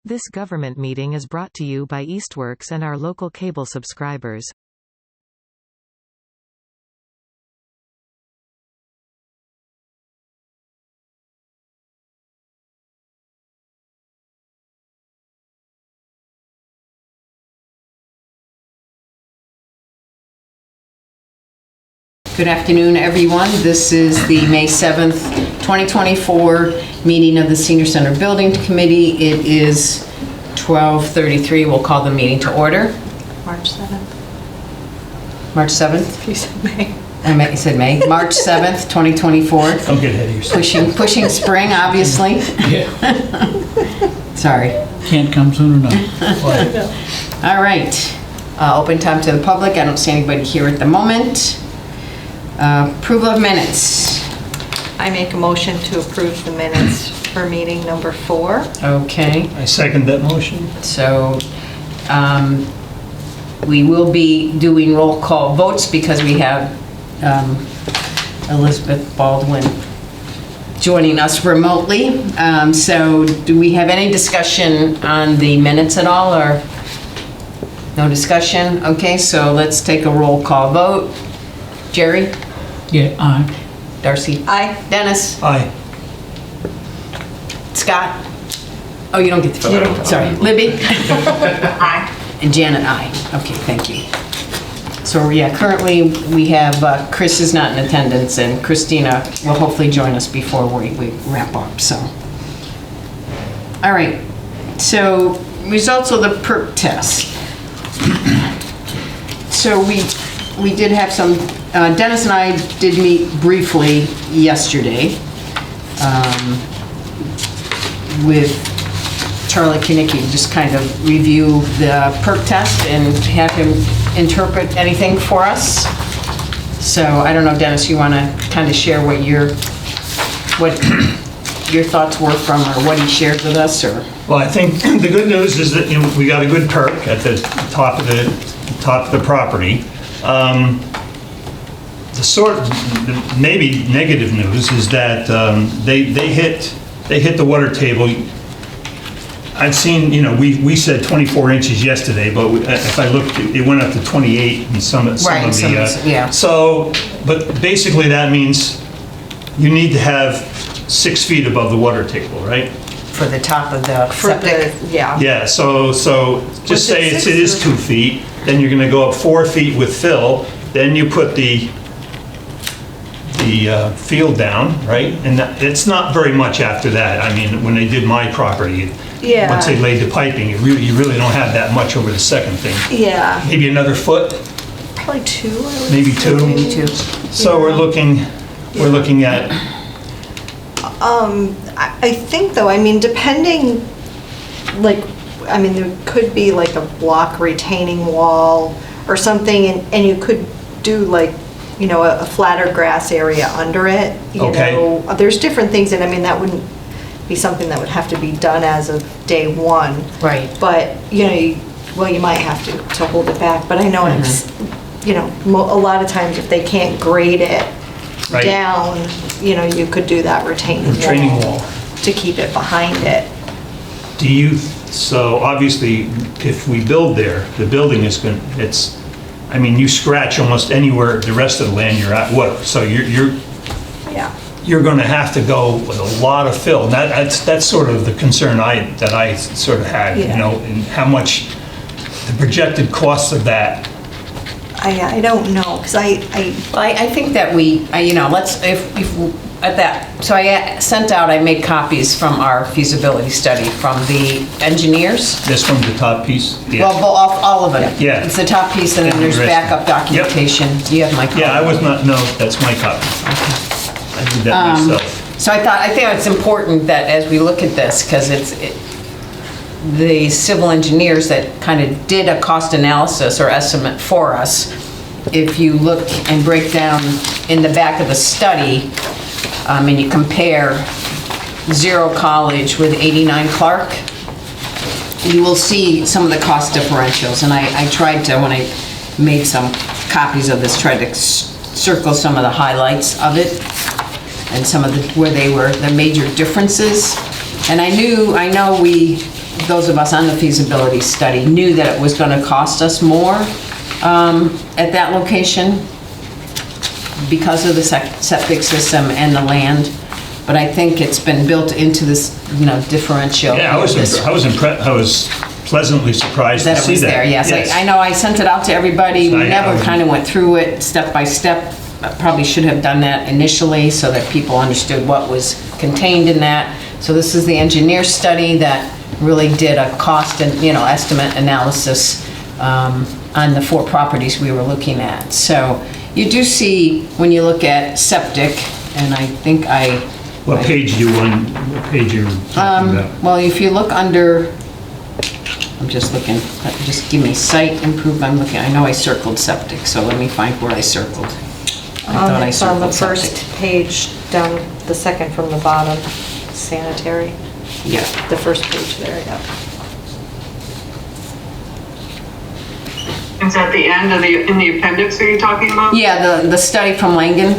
This government meeting is brought to you by Eastworks and our local cable subscribers. Good afternoon, everyone. This is the May 7th, 2024 meeting of the Senior Center Building Committee. It is 12:33. We'll call the meeting to order. March 7th. March 7th? You said May. You said May. March 7th, 2024. Don't get ahead of yourself. Pushing spring, obviously. Yeah. Sorry. Can't come soon enough. All right. Open time to the public. I don't see anybody here at the moment. Approval of minutes. I make a motion to approve the minutes for meeting number 4. Okay. I second that motion. So we will be doing roll call votes because we have Elizabeth Baldwin joining us remotely. So do we have any discussion on the minutes at all, or no discussion? Okay, so let's take a roll call vote. Jerry? Yeah, aye. Darcy? Aye. Dennis? Aye. Scott? Oh, you don't get to vote. Sorry. Libby? Aye. And Janet, aye. Okay, thank you. So yeah, currently we have Chris is not in attendance, and Christina will hopefully join us before we wrap up. So, all right. So results of the PERC test. So we did have some. Dennis and I did meet briefly yesterday with Charlie Kinnicky, just kind of review the PERC test and have him interpret anything for us. So I don't know, Dennis, you want to kind of share what your thoughts were from, or what he shared with us, or? Well, I think the good news is that we got a good perk at the top of the property. The maybe negative news is that they hit the water table. I've seen, we said 24 inches yesterday, but if I looked, it went up to 28 in some of the. Yeah. So, but basically that means you need to have 6 feet above the water table, right? For the top of the septic? Yeah. Yeah, so just say it is 2 feet, then you're gonna go up 4 feet with fill, then you put the field down, right? And it's not very much after that. I mean, when they did my property, Yeah. once they laid the piping, you really don't have that much over the second thing. Yeah. Maybe another foot, Probably 2. maybe 2. Maybe 2. So we're looking at, I think though, I mean, depending, there could be like a block retaining wall or something, and you could do a flatter grass area under it. Okay. There's different things, and that wouldn't be something that would have to be done as of day 1. Right. But, you might have to hold it back. But I know, a lot of times if they can't grade it Right. down, you could do that retaining wall to keep it behind it. so obviously, if we build there, the building is you scratch almost anywhere the rest of the land you're at, so you're going to have to go with a lot of fill. And that's sort of the concern that I sort of had, and how much the projected cost of that. I don't know, because I think that so I sent out, I made copies from our feasibility study from the engineers. This one's the top piece? Yeah. Well, all of it. Yeah. It's the top piece, and then there's backup documentation. Yep. You have my copy. Yeah, that's my copy. I did that myself. So I think it's important that as we look at this, because the civil engineers that kind of did a cost analysis or estimate for us, if you look and break down in the back of the study, and you compare Zero College with 89 Clark, you will see some of the cost differentials. And I tried to, when I made some copies of this, tried to circle some of the highlights of it and some of where they were the major differences. And I know we those of us on the feasibility study knew that it was going to cost us more at that location because of the septic system and the land. But I think it's been built into this, differential. Yeah, I was impressed. I was pleasantly surprised to That it see was that. there, yes. I know I sent it out to everybody. We never I- kind of went through it step by step. I probably should have done that initially so that people understood what was contained in that. So this is the engineer study that really did a cost and, estimate analysis on the 4 properties we were looking at. So you do see, when you look at septic, and I think What page you're talking about? well, if you look under, I'm just looking, just give me site improvement, I'm looking, I know I circled septic, so let me find where I circled. I thought I It's on the circled first septic. page, down the second from the bottom, sanitary, Yeah, the first page there, yeah. Is that the end of in the appendix are you talking about? yeah, the study from Langen,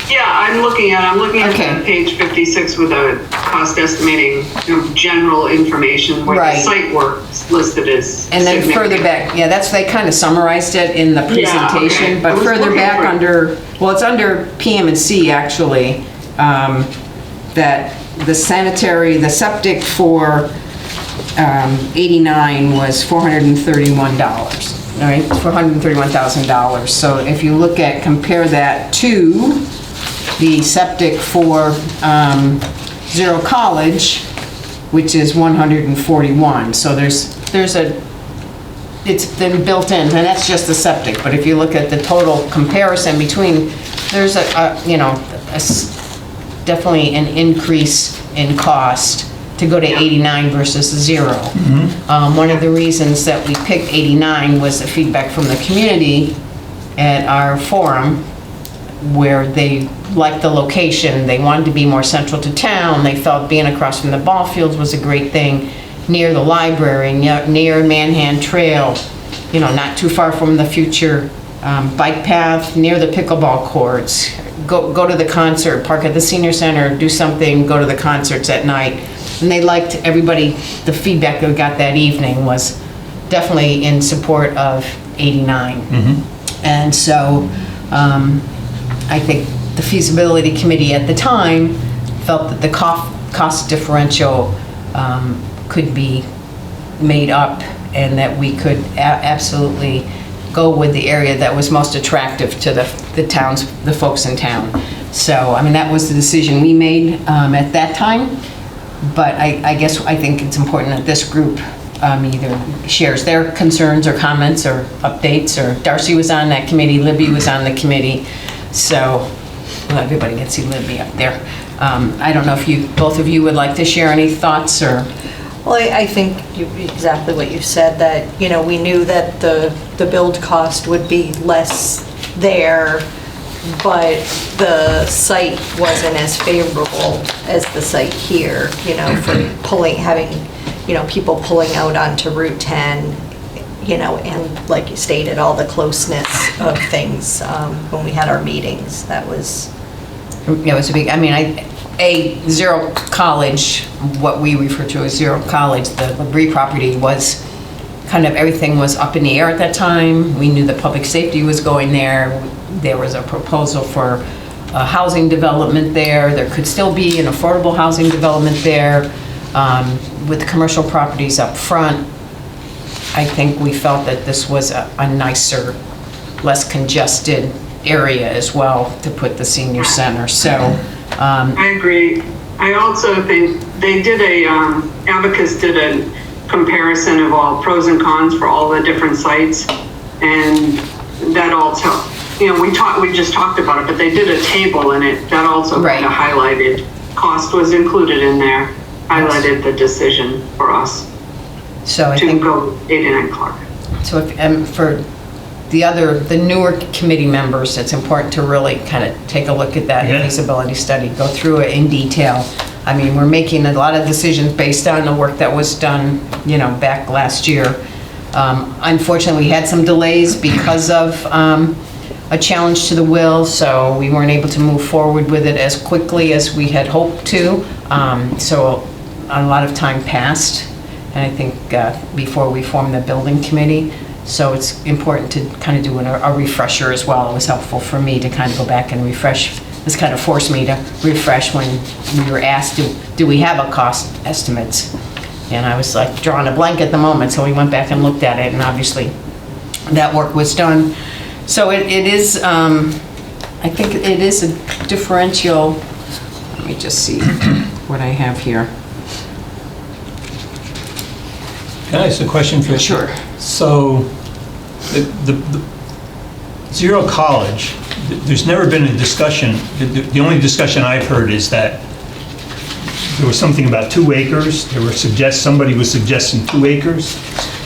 Yeah, I'm looking Okay. at page 56 with a cost estimating, general information where Right. the site work's listed as and then further significant. back, yeah, they kind of summarized it in the presentation, okay. I but was further looking back for it. under, well, it's under PM and C actually, that the sanitary, the septic for 89 was $431, all right, $431,000. So if you look at, compare that to the septic for Zero College, which is 141. So there's a, it's been built in, and that's just the septic. But if you look at the total comparison between, there's definitely an increase in cost to go to 89 versus 0. One of the reasons that we picked 89 was the feedback from the community at our forum, where they liked the location, they wanted to be more central to town, they felt being across from the ball fields was a great thing, near the library, near Manhan Trail, not too far from the future bike path, near the pickleball courts, go to the concert, park at the senior center, do something, go to the concerts at night. And they liked everybody, the feedback we got that evening was definitely in support of 89. And so I think the feasibility committee at the time felt that the cost differential could be made up and that we could absolutely go with the area that was most attractive to the folks in town. So, I mean, that was the decision we made at that time. But I think it's important that this group either shares their concerns or comments or updates, or Darcy was on that committee, Libby was on the committee, so well, everybody can see Libby up there. I don't know if both of you would like to share any thoughts or... Well, I think exactly what you said, that, we knew that the build cost would be less there, but the site wasn't as favorable as the site here, for having people pulling out onto Route 10, and like you stated, all the closeness of things when we had our meetings. That was... Yeah, it was a big, Zero College, what we refer to as Zero College, the Labrie property was kind of, everything was up in the air at that time. We knew that public safety was going there. There was a proposal for a housing development there. There could still be an affordable housing development there with commercial properties up front. I think we felt that this was a nicer, less congested area as well to put the senior center. So I agree. I also think they did Abacus did a comparison of all pros and cons for all the different sites, and that also, we just talked about it, but they did a table in it that also Right. kind of highlighted, cost was included in there, highlighted the decision for us So I to think, go 89 Clark. so if, for the newer committee members, it's important to really kind of take a look at that Yeah. feasibility study, go through it in detail. We're making a lot of decisions based on the work that was done, back last year. Unfortunately, we had some delays because of a challenge to the will, so we weren't able to move forward with it as quickly as we had hoped to. So a lot of time passed, and I think before we formed the building committee. So it's important to kind of do a refresher as well. It was helpful for me to kind of go back and refresh. This kind of forced me to refresh when we were asked, do we have a cost estimates? And I was like drawing a blank at the moment, so we went back and looked at it, and obviously that work was done. So it is, I think it is a differential. Let me just see what I have here. Can I ask a question for you? Sure. So, the Zero College, there's never been a discussion, the only discussion I've heard is that there was something about 2 acres, somebody was suggesting 2 acres?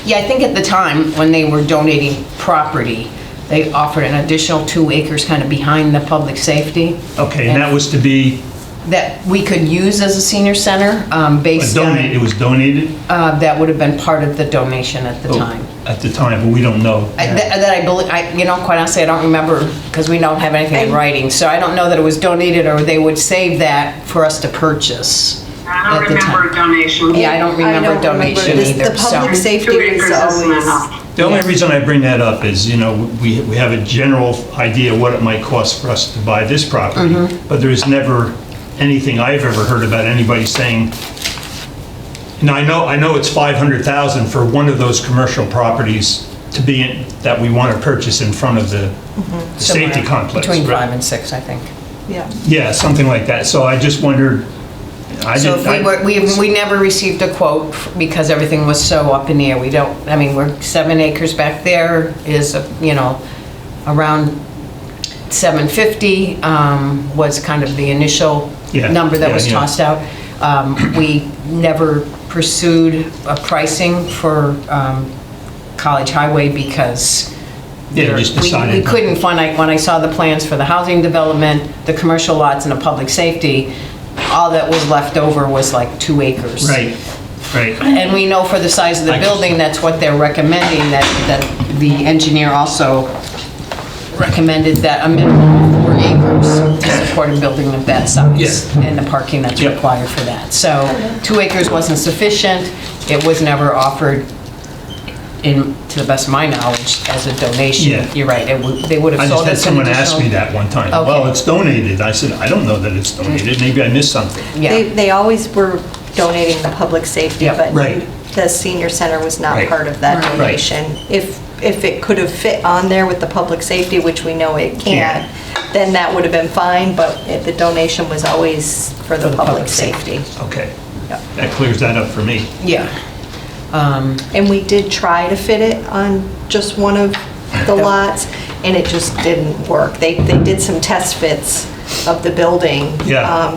Yeah, I think at the time, when they were donating property, they offered an additional 2 acres kind of behind the public safety. Okay, and that was to be... That we could use as a senior center, based on... It was donated? That would have been part of the donation at the time. At the time, but we don't know. That I believe, quite honestly, I don't remember, because we don't have anything in writing, so I don't know that it was donated, or they would save that for us to purchase I at don't the time. remember donation. Yeah, I don't remember donation this. either. The public so. safety 2 acres was isn't always, enough. The only reason I bring that up is, we have a general idea what it might cost for us to buy this property, but there is never anything I've ever heard about anybody saying, I know it's 500,000 for one of those commercial properties to be in, that we want to purchase in front of the safety Somewhere complex. Between right? 5 and 6, I think. yeah. Yeah, something like that. So I just wondered, So if we never received a quote because everything was so up in the air. We don't, we're 7 acres back there is, around 750 was kind of the initial number that was tossed out. We never pursued a pricing for College Highway because just decided we couldn't find, when I saw the plans for the housing development, the commercial lots and the public safety, all that was left over was like 2 acres. Right. And we know for the size of the building, that's what they're recommending, that the engineer also recommended that a minimum of 4 acres to support a building of that size and the parking that's required for that. So 2 acres wasn't sufficient. It was never offered, to the best of my knowledge, as a donation. Yeah. You're right. They would have I just sold had us an someone additional... ask me that one time. Okay. Well, it's donated. I said, I don't know that it's donated. Maybe I missed something. Yeah. They always were donating the public safety, Yeah. but Right. the senior center was not Right. part of that Right. donation. If it could have fit on there with the public safety, which we know it can't, then that would have been fine, but the donation was always for the public safety. Okay. Yep. That clears that up for me. Yeah. And we did try to fit it on just one of the lots, and it just didn't work. They did some test fits of the building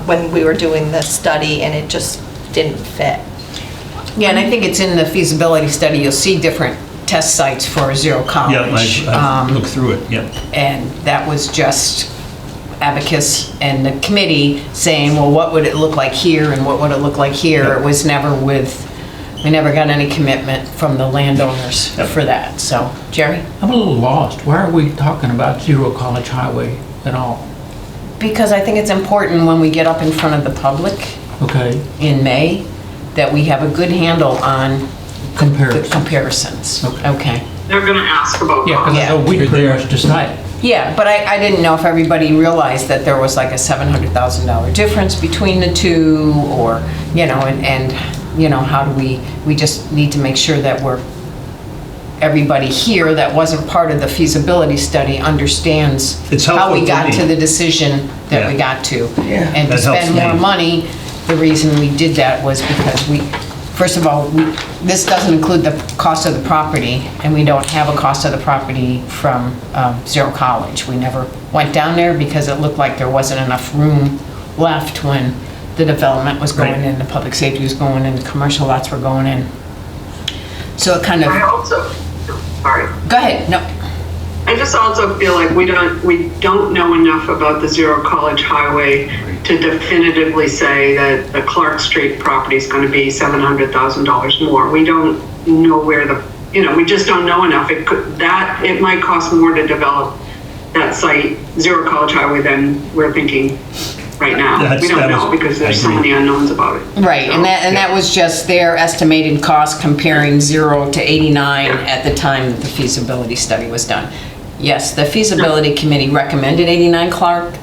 when we were doing the study, and it just didn't fit. Yeah, and I think it's in the feasibility study, you'll see different test sites for Zero College. Yeah, I've looked through it, yeah. And that was just Abacus and the committee saying, well, what would it look like here and what would it look like here? Yep. It was never we never got any commitment from the landowners for that. So, Jerry? I'm a little lost. Why are we talking about Zero College Highway at all? Because I think it's important when we get up in front of the public Okay, in May, that we have a good handle on the comparisons. Okay. They're going to ask about yeah, because cost. I know we pretty much decided. Yeah, but I didn't know if everybody realized that there was like a $700,000 difference between the two, or, and how do we just need to make sure that everybody here that wasn't part of the feasibility study understands It's how helpful we to got me. to the decision that we got to. Yeah. And to That helps spend more me. money, the reason we did that was because first of all, this doesn't include the cost of the property, and we don't have a cost of the property from Zero College. We never went down there because it looked like there wasn't enough room left when the development was going Right. in, the public safety was going in, the commercial lots were going in. So it kind of, I also, sorry. go ahead, no. I just also feel like we don't know enough about the Zero College Highway to definitively say that the Clark Street property is going to be $700,000 more. We don't know where we just don't know enough. It might cost more to develop that site, Zero College Highway, than we're thinking right now. We don't know because there's so many unknowns about it. Right, and that was just their estimated cost comparing 0 to 89 at the time that the feasibility study was done. Yes, the feasibility committee recommended 89 Clark.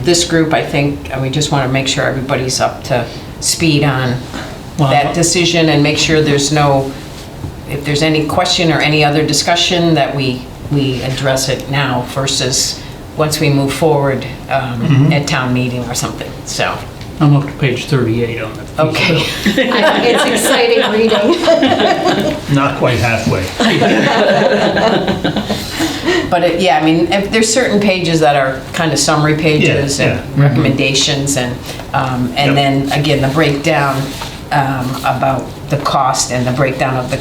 This group, I think, we just want to make sure everybody's up to speed on that decision and make sure there's no, if there's any question or any other discussion, that we address it now versus once we move forward at town meeting or something, so. I'm up to page 38 on it. Okay. It's exciting reading. Not quite halfway. But yeah, I mean, if there's certain pages that are kind of summary pages and recommendations and then again, the breakdown about the cost and the breakdown of the,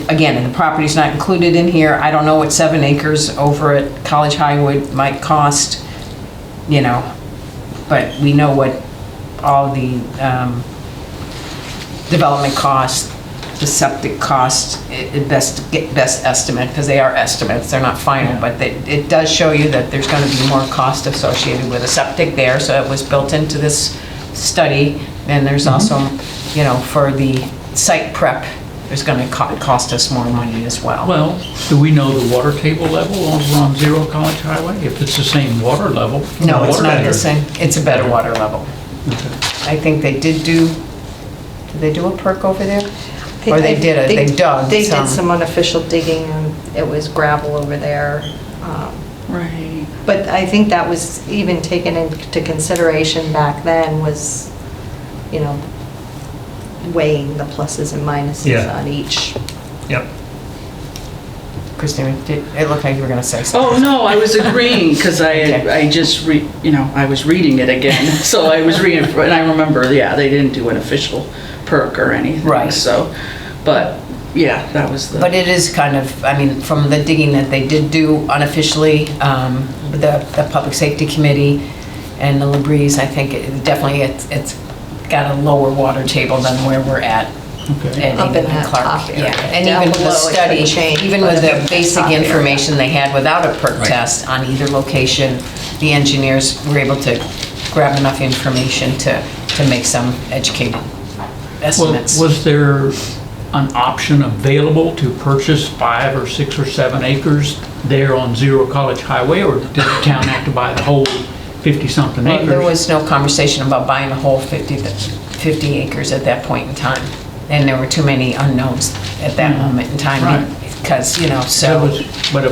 again, the property's not included in here. I don't know what 7 acres over at College Highway might cost, but we know what all the development costs, the septic cost, best estimate, because they are estimates, they're not final, but it does show you that there's going to be more cost associated with a septic there, so it was built into this study. And there's also, for the site prep, there's going to cost us more money as well. Well, do we know the water table level on 0 College Highway? If it's the same water level? No, it's not the same. It's a better water level. Okay. I think they did they do a perk over there? Or they dug. They did some unofficial digging, and it was gravel over there. Right. But I think that was even taken into consideration back then, was, weighing the pluses and minuses on each. Yep. Christine, it looked like you were going to say something. Oh, no, I was agreeing, because I just, I was reading it again. So I was reading, and I remember, they didn't do an official perk or anything. Right. So, but, that was the... But it is kind of, from the digging that they did do unofficially, the Public Safety Committee and the Labries, I think it's got a lower water table than where we're at. Okay. Up in that top area. Yeah, and Down even with the below, it study, could change, even but with the the basic top area. information they had without a perk test on either location, the engineers were able to grab enough information to make some educated estimates. Well, was there an option available to purchase 5 or 6 or 7 acres there on 0 College Highway, or did the town have to buy the whole 50-something Well, acres? there was no conversation about buying the whole 50 acres at that point in time. And there were too many unknowns at that moment in time. Right. Because, so. But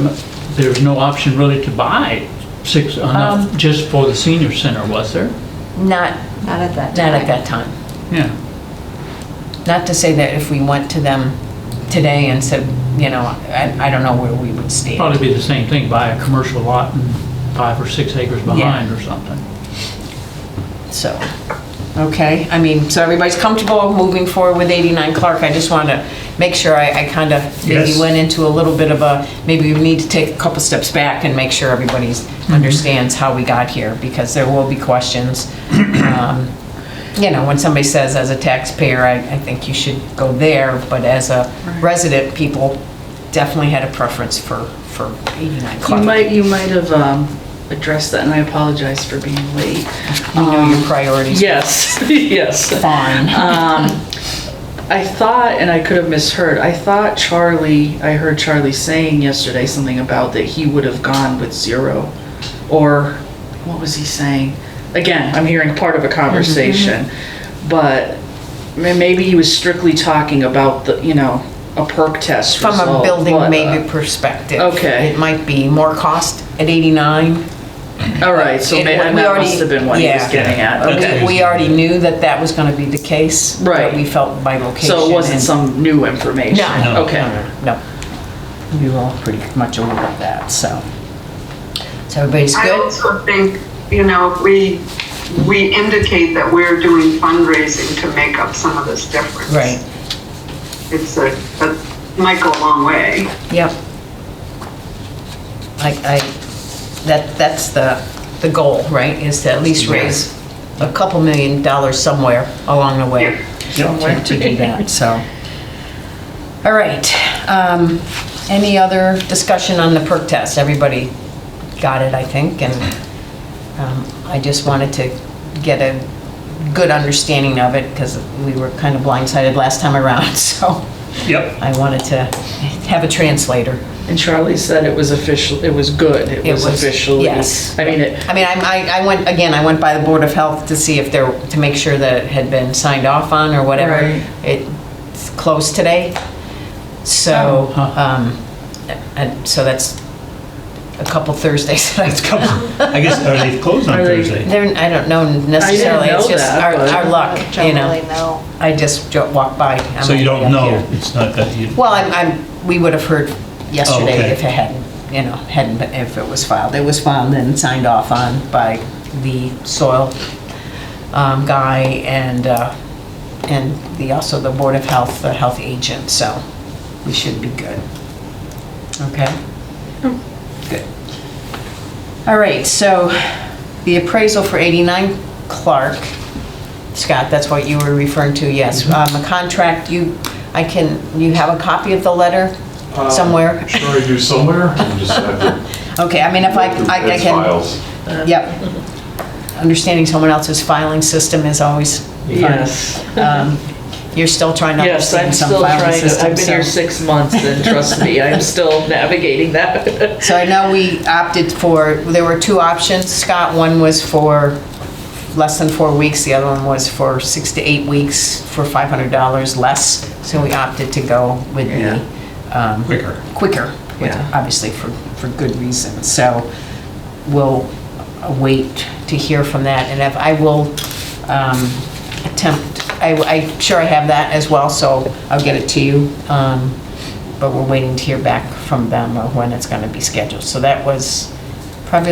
there's no option really to buy 6 enough just for the senior center, was there? Not Not at that time. Yeah. Not to say that if we went to them today and said, I don't know where we would stand. Probably be the same thing, buy a commercial lot and 5 or 6 acres behind or something. So, okay, so everybody's comfortable moving forward with 89 Clark. I just wanted to make sure I kind of maybe Yes. went into a little bit of maybe we need to take a couple steps back and make sure everybody understands how we got here, because there will be questions. When somebody says, as a taxpayer, I think you should go there, but as a resident, people definitely had a preference for 89 Clark. You might have addressed that, and I apologize for being late. You know your priorities. Yes, yes. Fine. I thought, and I could have misheard, I heard Charlie saying yesterday something about that he would have gone with 0, or what was he saying? Again, I'm hearing part of a conversation, but maybe he was strictly talking about the, a perk test From result, a building but, maybe perspective. Okay. It might be more cost at 89. All right, so maybe that must have been what he was getting at. Okay. We already knew that was going to be the case. Right. But we felt by location. So it wasn't some new information? No. Okay. No. We were all pretty much aware of that, so. So everybody's I good? also think, if we indicate that we're doing fundraising to make up some of this difference. Right. That might go a long way. Yep. That's the goal, right? Is to at least raise a couple $1 million somewhere along the way to do that, so. All right. Any other discussion on the perk test? Everybody got it, I think, and I just wanted to get a good understanding of it, because we were kind of blindsided last time around, so Yep. I wanted to have a translator. And Charlie said it was official, it was good, it was officially. Yes. I mean, I went, again, I went by the Board of Health to see if there, to make sure that it had been signed off on or whatever. Right. It's closed today, so, and so that's a couple Thursdays. It's couple, I guess, are they closed on Are they- Thursday? I don't know necessarily, know it's just that, but- our luck, you Generally, know. no. I just walked by. I'm So you don't up know, here. it's not that you... Well, we would have heard yesterday okay. if it hadn't, if it was filed. It was filed and signed off on by the soil guy and also the Board of Health, the health agent, so we should be good. Okay? Good. All right, so the appraisal for 89 Clark, Scott, that's what you were referring to, yes. A contract, you have a copy of the letter somewhere? Sure I do somewhere. I just have to Okay, I mean, if I go through can, Ed's files. yep. Understanding someone else's filing system is always fun. yes. You're still trying to Yes, I'm understand some still filing trying to, system. I've been here so- 6 months, and trust me, I'm still navigating that. So I know we opted for, there were two options, Scott. One was for less than 4 weeks, the other one was for 6 to 8 weeks for $500 less. So we opted to go with the quicker, Yeah. obviously for good reasons. So we'll wait to hear from that, and if I will attempt, I'm sure I have that as well, so I'll get it to you. But we're waiting to hear back from them or when it's going to be scheduled. So that was probably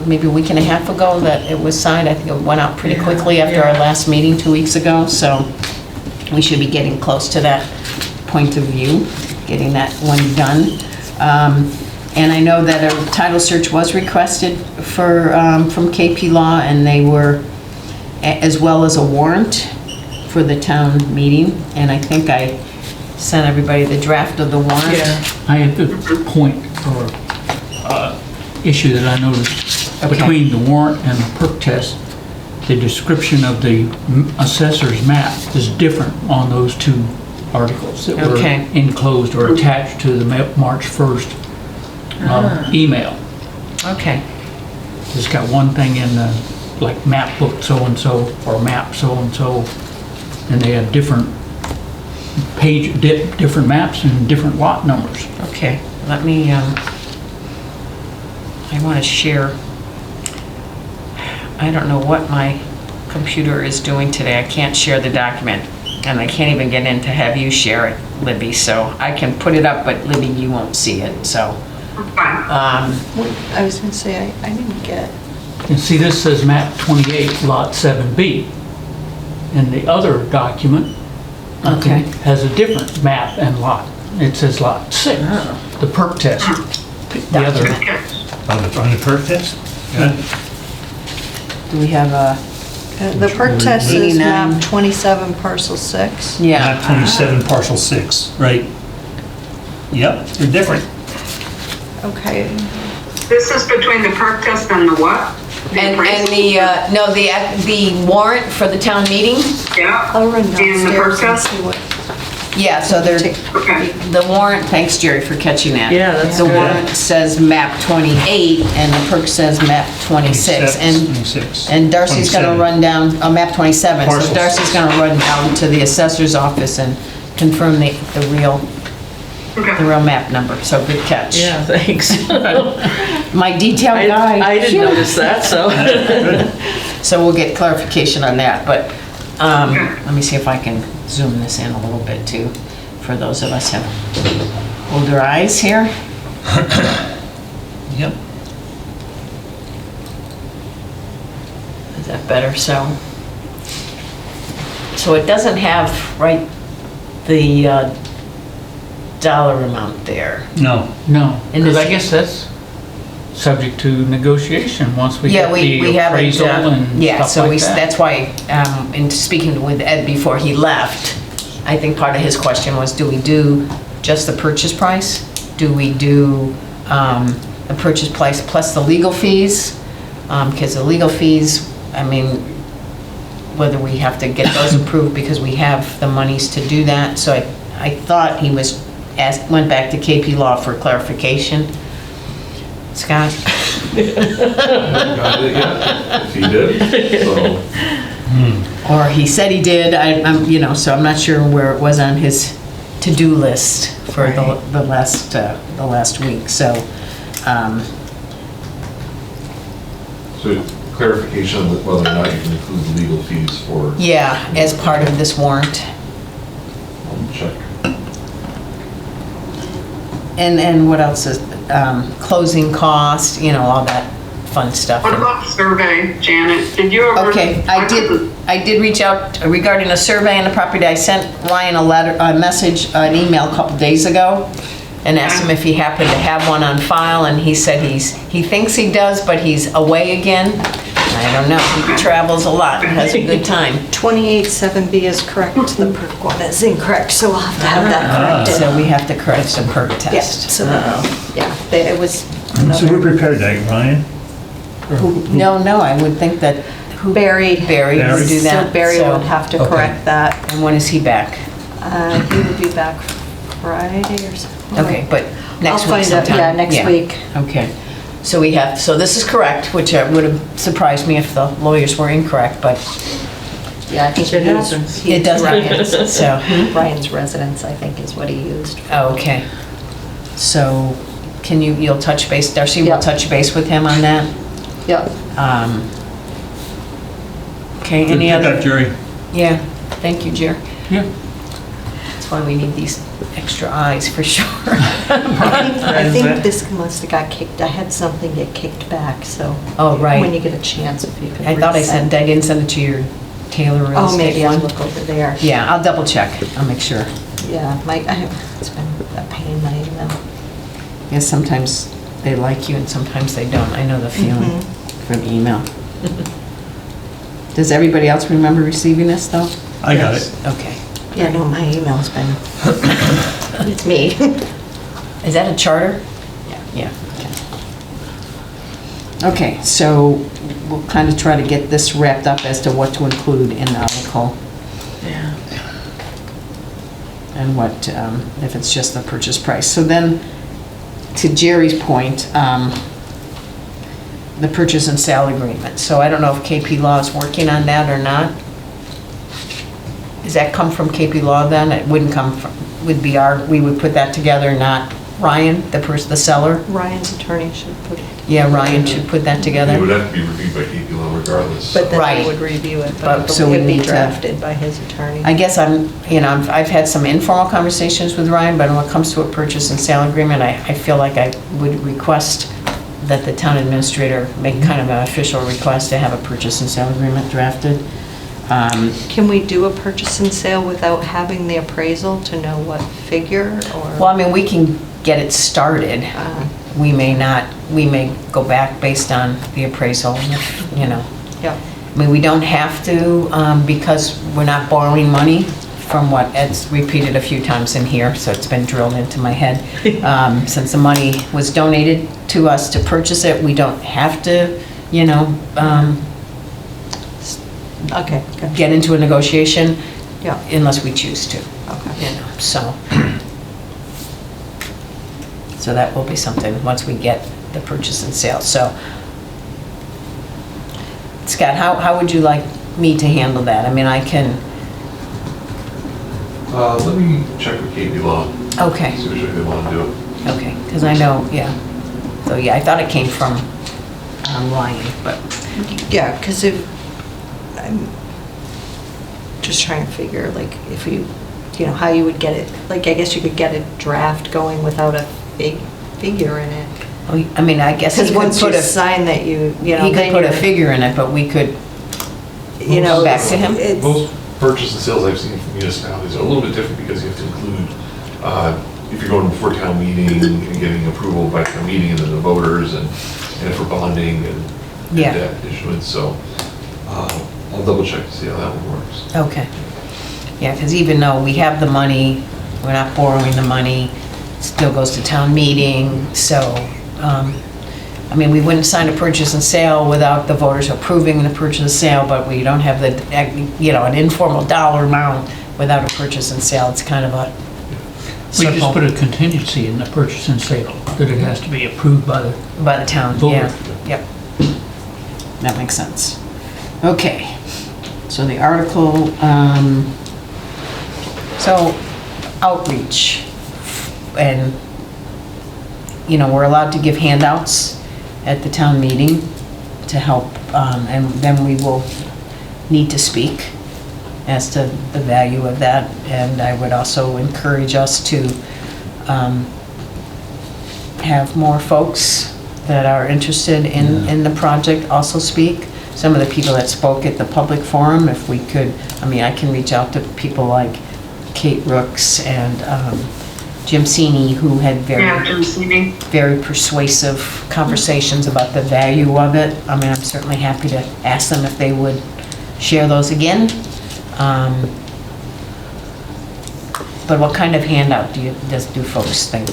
maybe a week and a half ago that it was signed. I think it went out pretty quickly after our last meeting 2 weeks ago. So we should be getting close to that point of view, getting that one done. And I know that a title search was requested from KP Law, and they were, as well as a warrant for the town meeting. And I think I sent everybody the draft of the warrant. Yeah. I have a point or issue that I noticed Okay. between the warrant and the perk test. The description of the assessor's map is different on those two articles that were Okay. enclosed or attached to the March 1st email. Okay. It's got one thing in the, like, map book so-and-so, or map so-and-so, and they have different different maps and different lot numbers. Okay, let me, I want to share, I don't know what my computer is doing today. I can't share the document, and I can't even get in to have you share it, Libby, so I can put it up, but Libby, you won't see it, so. Fine. I was gonna say, I didn't get, And see, this says map 28, lot 7B. And the other document, I Okay. think, has a different map and lot. It says lot 6, the perk test. The other, Document. On the perk test? Yeah. Do we have a, the perk test is 89. map 27 parcel 6. yeah. Map 27, parcel 6, right. Yep, they're different. Okay, This is between the perk test and the what? The And appraisal? the warrant for the town meeting? Yeah. I'll run And the downstairs perk and test? see what. Yeah, so they're, Okay. the warrant, thanks Jerry for catching that. Yeah, that's The good. warrant says map 28 and the perk says map 26. And 26. And Darcy's gonna 27. run down, map 27, so Parcel Darcy's 6. gonna run down to the assessor's office and confirm the real map number, so good catch. Yeah, thanks. My detailed guy. I didn't notice that, so. So we'll get clarification on that, but let me see if I can zoom this in a little bit too, for those of us who have older eyes here. Yep. Is that better? So it doesn't have, right, the dollar amount there. No. no, And because I this- guess that's subject to negotiation once we Yeah, get we the haven't, appraisal and yeah, stuff so like that. that's why, in speaking with Ed before he left, I think part of his question was, do we do just the purchase price? Do we do the purchase price plus the legal fees? Because the legal fees, I mean, whether we have to get those approved because we have the monies to do that. So I thought he went back to KP Law for clarification. Scott? Got it yet, if he did, so. Or he said he did, so I'm not sure where it was on his to-do list for the last week, so. So clarification on whether or not you can include the legal fees for. Yeah, as part of this warrant. I'll check. And what else is, closing cost, all that fun stuff. What about the survey, Janet? Did you ever? Okay, I did reach out regarding a survey on the property. I sent Ryan an email a couple days ago and asked him if he happened to have one on file, and he said he thinks he does, but he's away again. I don't know, he travels a lot and has a good time. 28.7B is correct, the perk one is incorrect, so we'll have to have that corrected. So we have to correct the perk Yeah, test. so, it was So who prepared that, Ryan? No, I would think that Barry. Barry would do that. So Barry would have to Okay. correct that. And when is he back? He would be back Friday or something. Okay, but next I'll week find out, sometime? yeah, next week. Okay. So so this is correct, which would have surprised me if the lawyers were incorrect, but Yeah, I think It he used- happens. he it does used happen, so. Ryan's residence, I think, is what he used. Oh, okay. So you'll touch base, Darcy Yeah. will touch base with him on that? Yep. Okay, Good any pick other? up, Jerry. Yeah, thank you, Jer. Yeah. That's why we need these extra eyes for sure. I think this must have got kicked, I had something get kicked back, so. Oh, right. When you get a chance, if you could. I thought I resend. didn't send it to your Taylor real Oh, estate maybe I'll one. look over there. Yeah, I'll double check, I'll make sure. Yeah, it's been a pain, my email. Yes, sometimes they like you and sometimes they don't. I know the feeling from email. Does everybody else remember receiving this, though? I got it. Okay. Yeah, no, my email's been, it's me. Is that a charter? Yeah. Yeah. Okay, so we'll kind of try to get this wrapped up as to what to include in the article Yeah. and what, if it's just the purchase price. So then, to Jerry's point, the purchase and sale agreement. So I don't know if KP Law is working on that or not. Does that come from KP Law then? It wouldn't come from, we would put that together, not Ryan, the seller? Ryan's attorney should put it, Yeah, Ryan should put that It would together. have to be reviewed by KP Law regardless. but then Right. I would review it, But- but so it we would be need to- drafted by his attorney. I guess I've had some informal conversations with Ryan, but when it comes to a purchase and sale agreement, I feel like I would request that the town administrator make kind of an official request to have a purchase and sale agreement drafted. Can we do a purchase and sale without having the appraisal to know what figure, or? Well, I mean, we can get it started. Uh, We may not, we may go back based on the appraisal, Yeah, I mean, we don't have to, because we're not borrowing money from what Ed's repeated a few times in here, so it's been drilled into my head. Since the money was donated to us to purchase it, we don't have to, okay, good. get into a negotiation Yeah, unless we choose to, okay. so. So that will be something, once we get the purchase and sale, so. Scott, how would you like me to handle that? I mean, I can, Let me check with KP Law, okay. see which way they want to do it. Okay, because I know, yeah. So, yeah, I thought it came from Ryan, but, Yeah, because I'm just trying to figure, like, if how you would get it, like, I guess you could get a draft going without a figure in it. I mean, I guess he Because could once you put a, sign that he then could put a you're- figure in it, but we could, back to him? it's- Most purchase and sales I've seen from municipalities are a little bit different because you have to include, if you're going before town meeting and getting approval by town meeting and then the voters and for bonding and Yeah. debt issuance, so I'll double check to see how that one works. Okay. Yeah, because even though we have the money, we're not borrowing the money, it still goes to town meeting, so I mean, we wouldn't sign a purchase and sale without the voters approving the purchase and sale, but we don't have the, an informal dollar amount without a purchase and sale. It's kind of a We just circle put a contingency in the purchase and sale, that it has to be approved by the by the town, voter. yeah, yep. That makes sense. Okay, so the article, so outreach, and, we're allowed to give handouts at the town meeting to help, and then we will need to speak as to the value of that. And I would also encourage us to have more folks that are interested in the project also speak. Some of the people that spoke at the public forum, if we could, I can reach out to people like Kate Rooks and Jim Sini, who had Jim Sini. very persuasive conversations about the value of it. I'm certainly happy to ask them if they would share those again. But what kind of handout do folks think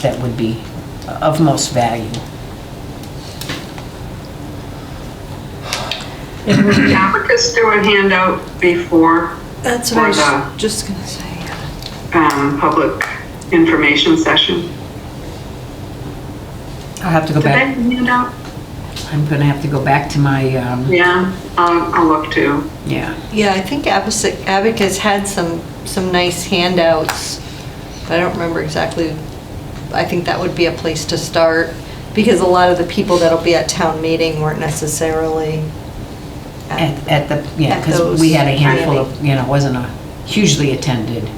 that would be of most value? Did the Abacus do a handout before? That's what I For was just gonna say. public information session? I'll have to go Did they back. hand out? I'm gonna have to go back to my, Yeah, I'll look too. yeah. Yeah, I think Abacus had some nice handouts, but I don't remember exactly. I think that would be a place to start, because a lot of the people that'll be at town meeting weren't necessarily At the, at because those we had a handful really- of, it wasn't a hugely attended.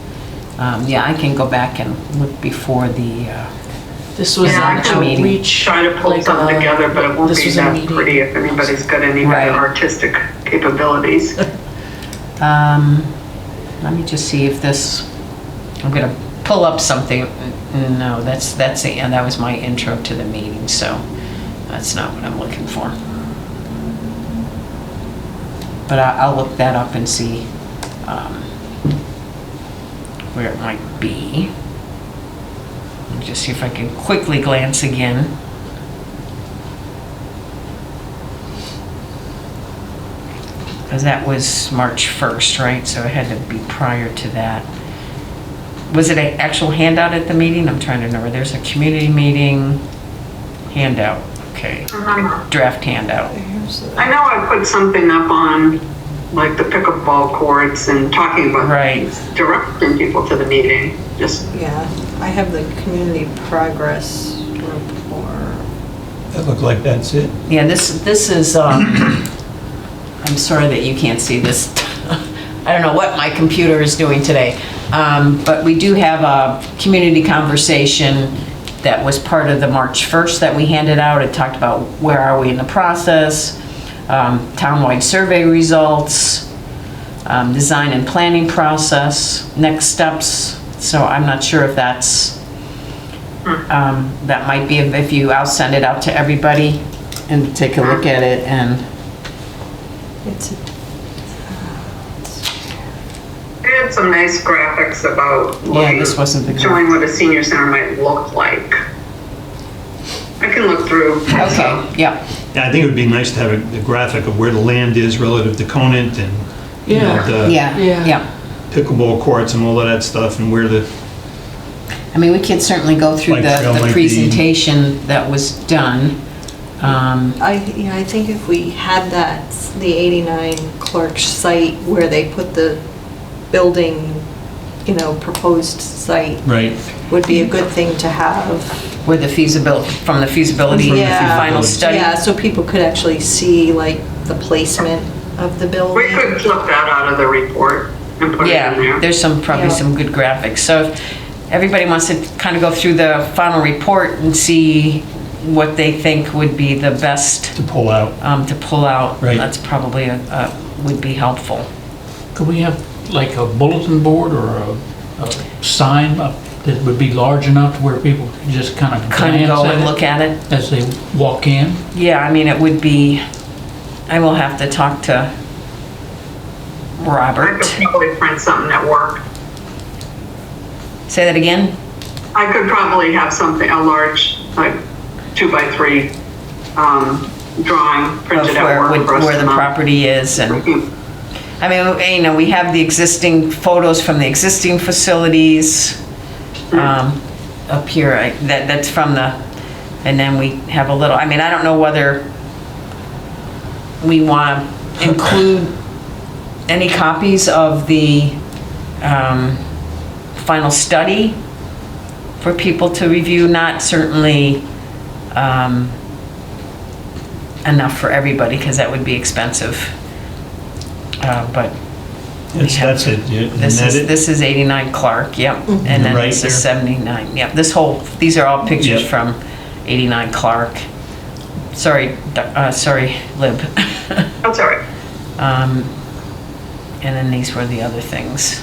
Yeah, I can go back and look before the, This was Yeah, I an can outreach. Try to pull like, something together, but it won't this be was a that meeting. pretty if anybody's got any Right. better artistic capabilities. let me just see if this, I'm gonna pull up something. No, that's the end. That was my intro to the meeting, so that's not what I'm looking for. But I'll look that up and see where it might be. Let me just see if I can quickly glance again. Because that was March 1st, right? So it had to be prior to that. Was it an actual handout at the meeting? I'm trying to remember. There's a community meeting handout. Okay. Draft handout. I know I put something up on like the pickleball courts and talking about Right. directing people to the meeting. Just Yeah, I have the community progress report. That look like that's it. Yeah, this is, I'm sorry that you can't see this. I don't know what my computer is doing today. But we do have a community conversation that was part of the March 1st that we handed out. It talked about where are we in the process, townwide survey results, design and planning process, next steps. So I'm not sure if that's, that might be, I'll send it out to everybody and take a look at it and. It's they had some nice graphics about This wasn't the. showing what a senior center might look like. I can look through. Okay, yeah. Yeah, I think it would be nice to have a graphic of where the land is relative to Conant and, the Yeah. pickleball courts and all of that stuff, and where the, I mean, we could certainly go through Like trail the might be- presentation that was done. I think if we had that, the 89 Clark site where they put the building, proposed site, right, would be a good thing to have. With the feasibility, from the feasibility Yeah. final study. Yeah, so people could actually see like the placement of the We building. could flip that out of the report and put it in Yeah, there. there's probably Yeah. some good graphics. So if everybody wants to kind of go through the final report and see what they think would be the best to pull out. to pull out, Right. that's probably would be helpful. Could we have like a bulletin board or a sign up that would be large enough to where people could just kind of Kind of glance go and at look it at it. as they walk in? Yeah, I mean, it would be, I will have to talk to I Robert. could probably print something that worked. Say that again? I could probably have something, a large, like 2x3 drawing Of printed out where, work for us where to the know. property is and, I mean, you know, we have the existing photos from the existing facilities, up here, that's from the, and then we have a little, I mean, I don't know whether we want to include any copies of the, final study for people to review, not certainly, enough for everybody, because that would be expensive. But That's it, yeah, isn't that it? this is 89 Clark, yep. And then Right this is there. 79, yep. These are all pictures Yep. from 89 Clark. Sorry, sorry, Lib. That's all right. And then these were the other things.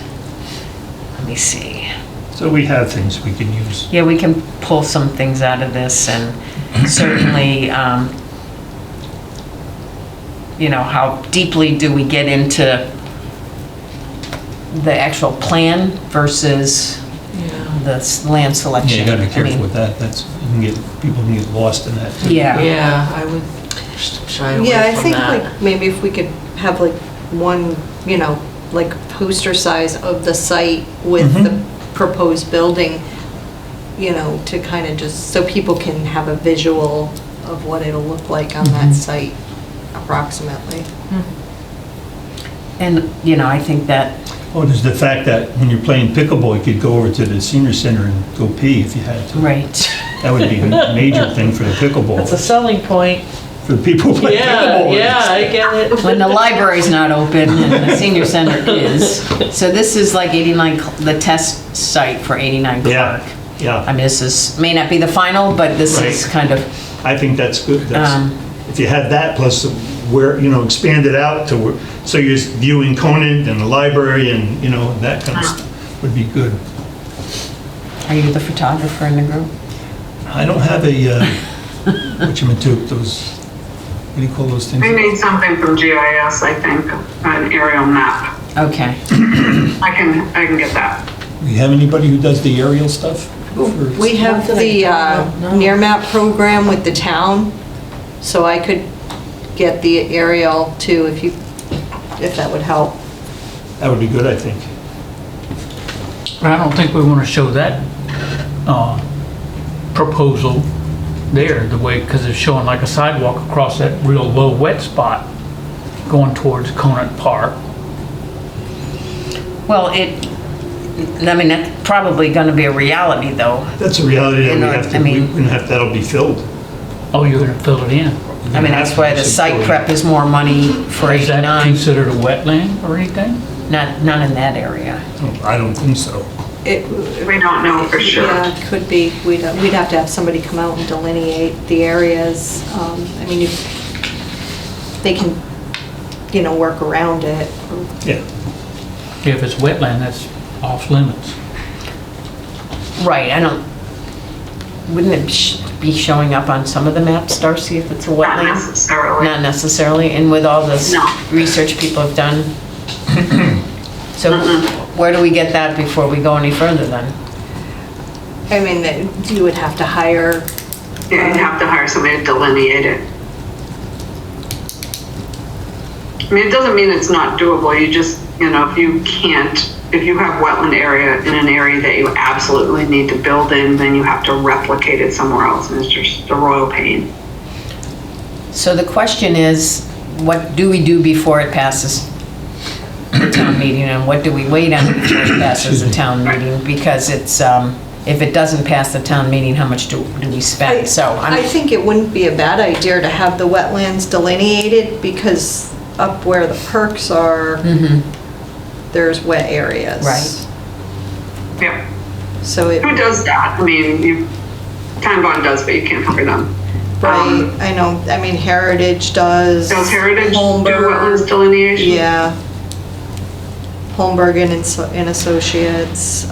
Let me see. So we have things we can use. Yeah, we can pull some things out of this, and certainly, you know, how deeply do we get into the actual plan versus the land Yeah, selection? you gotta be I careful mean, with that, people can get lost in that. too. Yeah. Yeah, I would shy away Yeah, I from think that. like maybe if we could have like one, you know, like poster size of the site with the proposed building, you know, to kind of just, so people can have a visual of what it'll look like on that site approximately. And, you know, I think that, Oh, there's the fact that when you're playing pickleball, you could go over to the senior center and go pee if you had to. right. That would be a major thing for the That's a pickleball, selling point. for the people who play Yeah, pickleball. yeah, I get it. When the library's not open and the senior center is. So this is like 89, the test site for 89 Clark. Yeah, I yeah, mean, this is, may not be the final, but this is Right. kind of, I think that's good. Um, If you had that plus where, you know, expand it out to where, so you're viewing Conant and the library and, you know, that kind of stuff would be good. are you the photographer in the group? I don't have a, whatchamatook, those, what do you call those things? I made something from GIS, I think, an aerial map. Okay. I can get that. Do you have anybody who does the aerial stuff? We have Not that I the don't know. near map program with the town, so I could get the aerial too if that would help. That would be good, I think. But I don't think we want to show that proposal there, the way, because it's showing like a sidewalk across that real low wet spot going towards Conant Park. Well, I mean, that's probably going to be a reality, though. That's a reality that You we know, have I to, mean- that'll be filled. Oh, you're going to fill it in? I mean, that's why the site prep is more money for Is that 89, considered a wetland or anything? not in that area. I don't think so. We don't know for sure. Yeah, it could be. We'd have to have somebody come out and delineate the areas. I mean, they can, you know, work around it. Yeah. If it's wetland, that's off limits. Right, wouldn't it be showing up on some of the maps, Darcy, if it's a Not wetland? necessarily. Not necessarily, and with all this No. research people have done? So where do we get that before we go any further then? I mean, you would have to hire, Yeah, you'd have to hire somebody to delineate it. I mean, it doesn't mean it's not doable, you just, you know, if you have wetland area in an area that you absolutely need to build in, then you have to replicate it somewhere else, and it's just a royal pain. So the question is, what do we do before it passes the town meeting, and what do we wait on before it passes the town meeting? Because it's, if it doesn't pass the town meeting, how much do we spend? So I think it wouldn't be a bad idea to have the wetlands delineated, because up where the perks are, there's wet areas. Right. Yeah. So it, Who does that? I mean, Time Bond does, but you can't hire them. right, I know, I mean, Heritage does. Does Heritage do Holmberg, wetlands delineation? Yeah. Holmberg and Associates.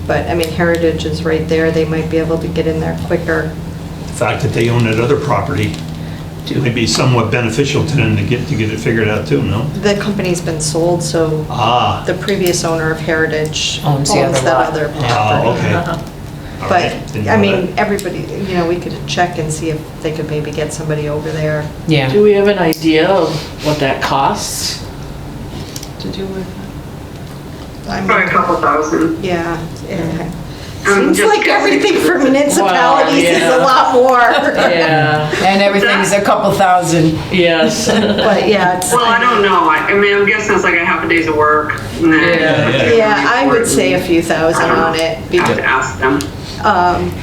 But, I mean, Heritage is right there, they might be able to get in there quicker. The fact that they own that other property might be somewhat beneficial to them to get it figured out too, no? The company's been sold, so Ah, the previous owner of Heritage Owns owns the other that lot. other Yeah. property. okay. All But, right, then I you know mean, that. everybody, we could check and see if they could maybe get somebody over there Yeah. Do we have an idea of what that costs? to do it. I mean, Probably a couple thousand. yeah. I'm Seems just like guessing. everything for municipalities is a yeah. lot more. Yeah, And everything's a couple thousand. yes. But yeah, it's, Well, I don't know. I mean, I'm guessing it's like a half a day's of work. And then yeah, I would say a few thousand on it. I have because- to ask them.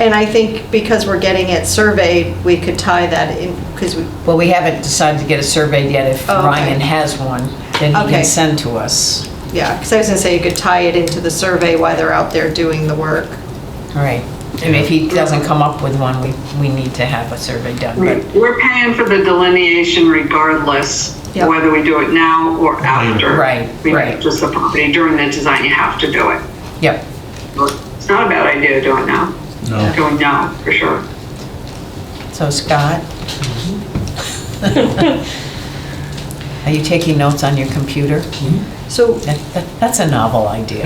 And I think because we're getting it surveyed, we could tie that in, because we, Well, we haven't decided to get it surveyed yet. If Oh, okay. Ryan has one, then he Okay. can send to us. yeah, because I was gonna say you could tie it into the survey while they're out there doing the work. All right. And if he doesn't come up with one, we need to have a survey done. But We're paying for the delineation regardless, Yep. whether we do it now or after. Right, We right. purchase the property. During the design, you have to do it. Yep. It's not a bad idea to do it now. No. Doing now, for sure. So Scott? Are you taking notes on your computer? So That's a novel idea.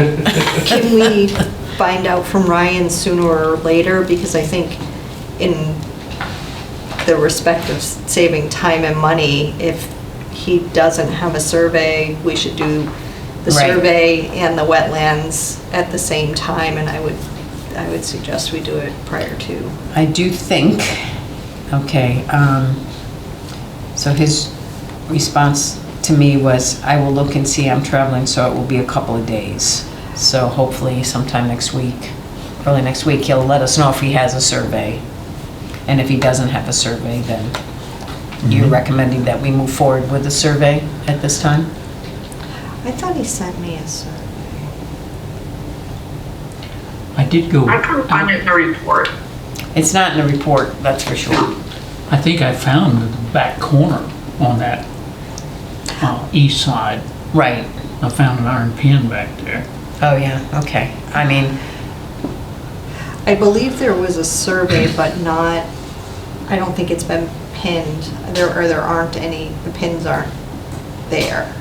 can we find out from Ryan sooner or later? Because I think in the respect of saving time and money, if he doesn't have a survey, we should do the Right. survey and the wetlands at the same time, and I would suggest we do it prior to. I do think, okay, so his response to me was, I will look and see, I'm traveling, so it will be a couple of days. So hopefully sometime next week, early next week, he'll let us know if he has a survey. And if he doesn't have a survey, then you're recommending that we move forward with the survey at this time? I thought he sent me a survey. I did go, I couldn't find it in the report. It's not in the report, that's for sure. I think I found the back corner on that east side. Right. I found an iron pin back there. Oh, yeah, okay. I mean, I believe there was a survey, but not, I don't think it's been pinned. There aren't any, the pins aren't there.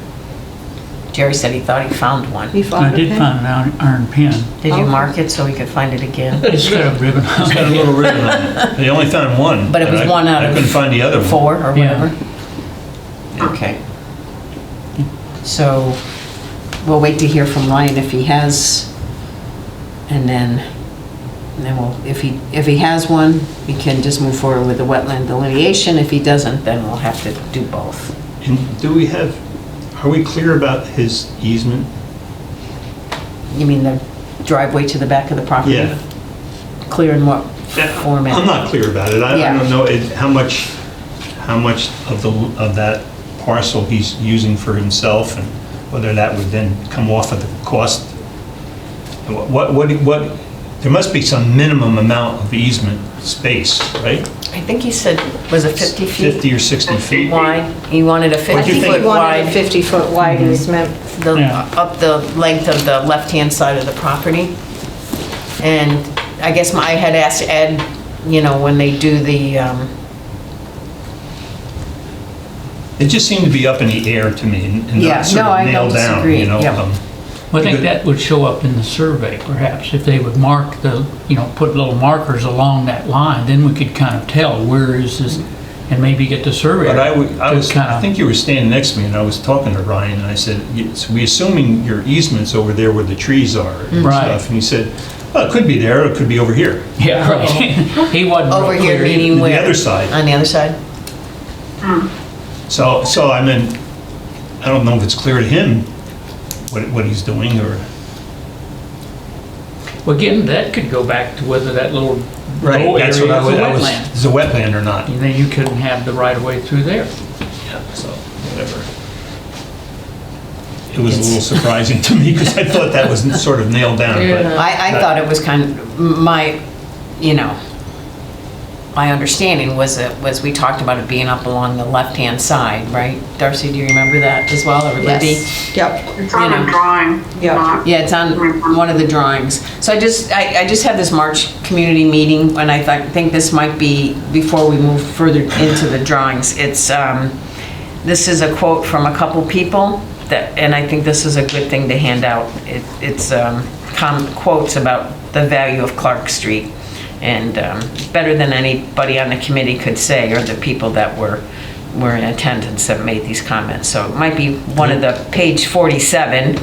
Jerry said he thought he found one. You found I a did pin? find an iron pin. Did you Okay. mark it so we could find it again? It's got a ribbon on It's got a it. little ribbon on it. They only found one. But it was and one out of I couldn't find the other one. 4 or Yeah. whatever? Okay. So we'll wait to hear from Ryan if he has, and then we'll, if he has one, we can just move forward with the wetland delineation. If he doesn't, then we'll have to do both. And do we have, are we clear about his easement? You mean the driveway to the back of the property? Yeah. Clear in what format? I'm not clear about it. I Yeah. don't know how much of that parcel he's using for himself, and whether that would then come off of the cost. There must be some minimum amount of easement space, right? I think he said, was it 50 feet 50 or 60 feet? wide? He wanted a What do 50 you think? foot He wanted a wide, 50-foot wide easement. Yeah. up the length of the left-hand side of the property. And I guess I had asked Ed, when they do the, It just seemed to be up in the air to me and Yeah, not sort no, of I don't nailed down, disagree, you know? yeah. Well, I think that would show up in the survey perhaps, if they would mark put little markers along that line, then we could kind of tell where is this, and maybe get the surveyor. But I to think you were standing next to me, and I was talking to Ryan, and I said, "So we assuming your easement's over there where the trees are and Right. stuff?" And he said, "Well, it could be there, or it could be over here, Yeah, right. He wasn't real over here clear either. meaning the where? other side." On the other side? So I mean, I don't know if it's clear to him what he's doing, or... Well, again, that could go back to whether that little low area That's is what a I was, wetland. is a wetland or not. And then you couldn't have the right of way through there. Yeah, so, whatever. It was a little surprising to me, because I thought that was sort of nailed down, but... Yeah. I thought it was kind of, my understanding was we talked about it being up along the left-hand side, right? Darcy, do you remember that as well, or Libby? Yes. Yep. It's on a drawing. Yeah. not- Yeah, it's on one of the drawings. So I just had this March community meeting, and I think this might be, before we move further into the drawings, it's, this is a quote from a couple people, and I think this is a good thing to hand out. It's quotes about the value of Clark Street. And better than anybody on the committee could say, or the people that were in attendance that made these comments. So it might be one of the page 47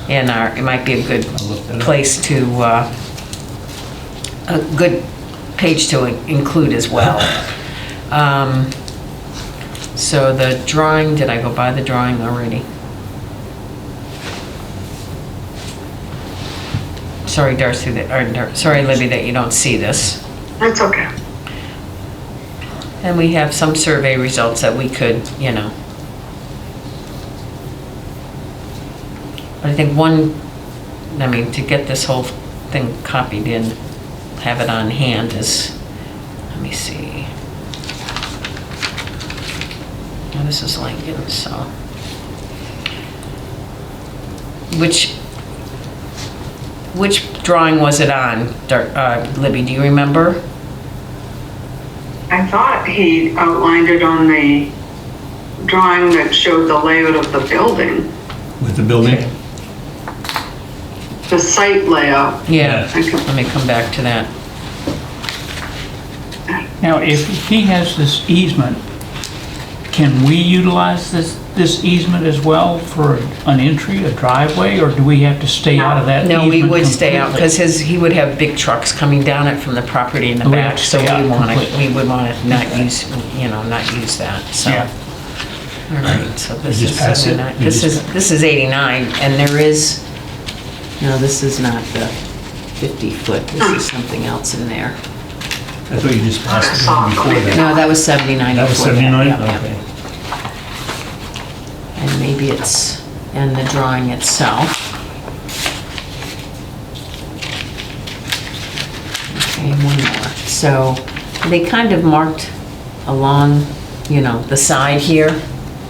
in our, it might be a good place to, a good page to include as well. So the drawing, did I go by the drawing already? Sorry, Darcy, sorry, Libby, that you don't see this. That's okay. And we have some survey results that we could, you know. But I think to get this whole thing copied in, have it on hand is, let me see. Now this is Lincoln, so. Which drawing was it on, Libby, do you remember? I thought he outlined it on the drawing that showed the layout of the building, With the building? the site layout. Yeah, I can- let me come back to that. Now, if he has this easement, can we utilize this easement as well for an entry, a driveway, or do we have to stay out of that easement? No, we would stay out, completely? because he would have big trucks coming down it from the property in the We have back, to so stay out we completely. would want to not use, not use that, so. Yeah. All right, so this just is pass it? 79, You this just- is 89, and there is, no, this is not the 50-foot, this is something else in there. I thought you just passed it on before that. No, that was 79. That was before 79? yeah, yeah. Okay. And maybe it's in the drawing itself. Okay, one more. So they kind of marked along, the side here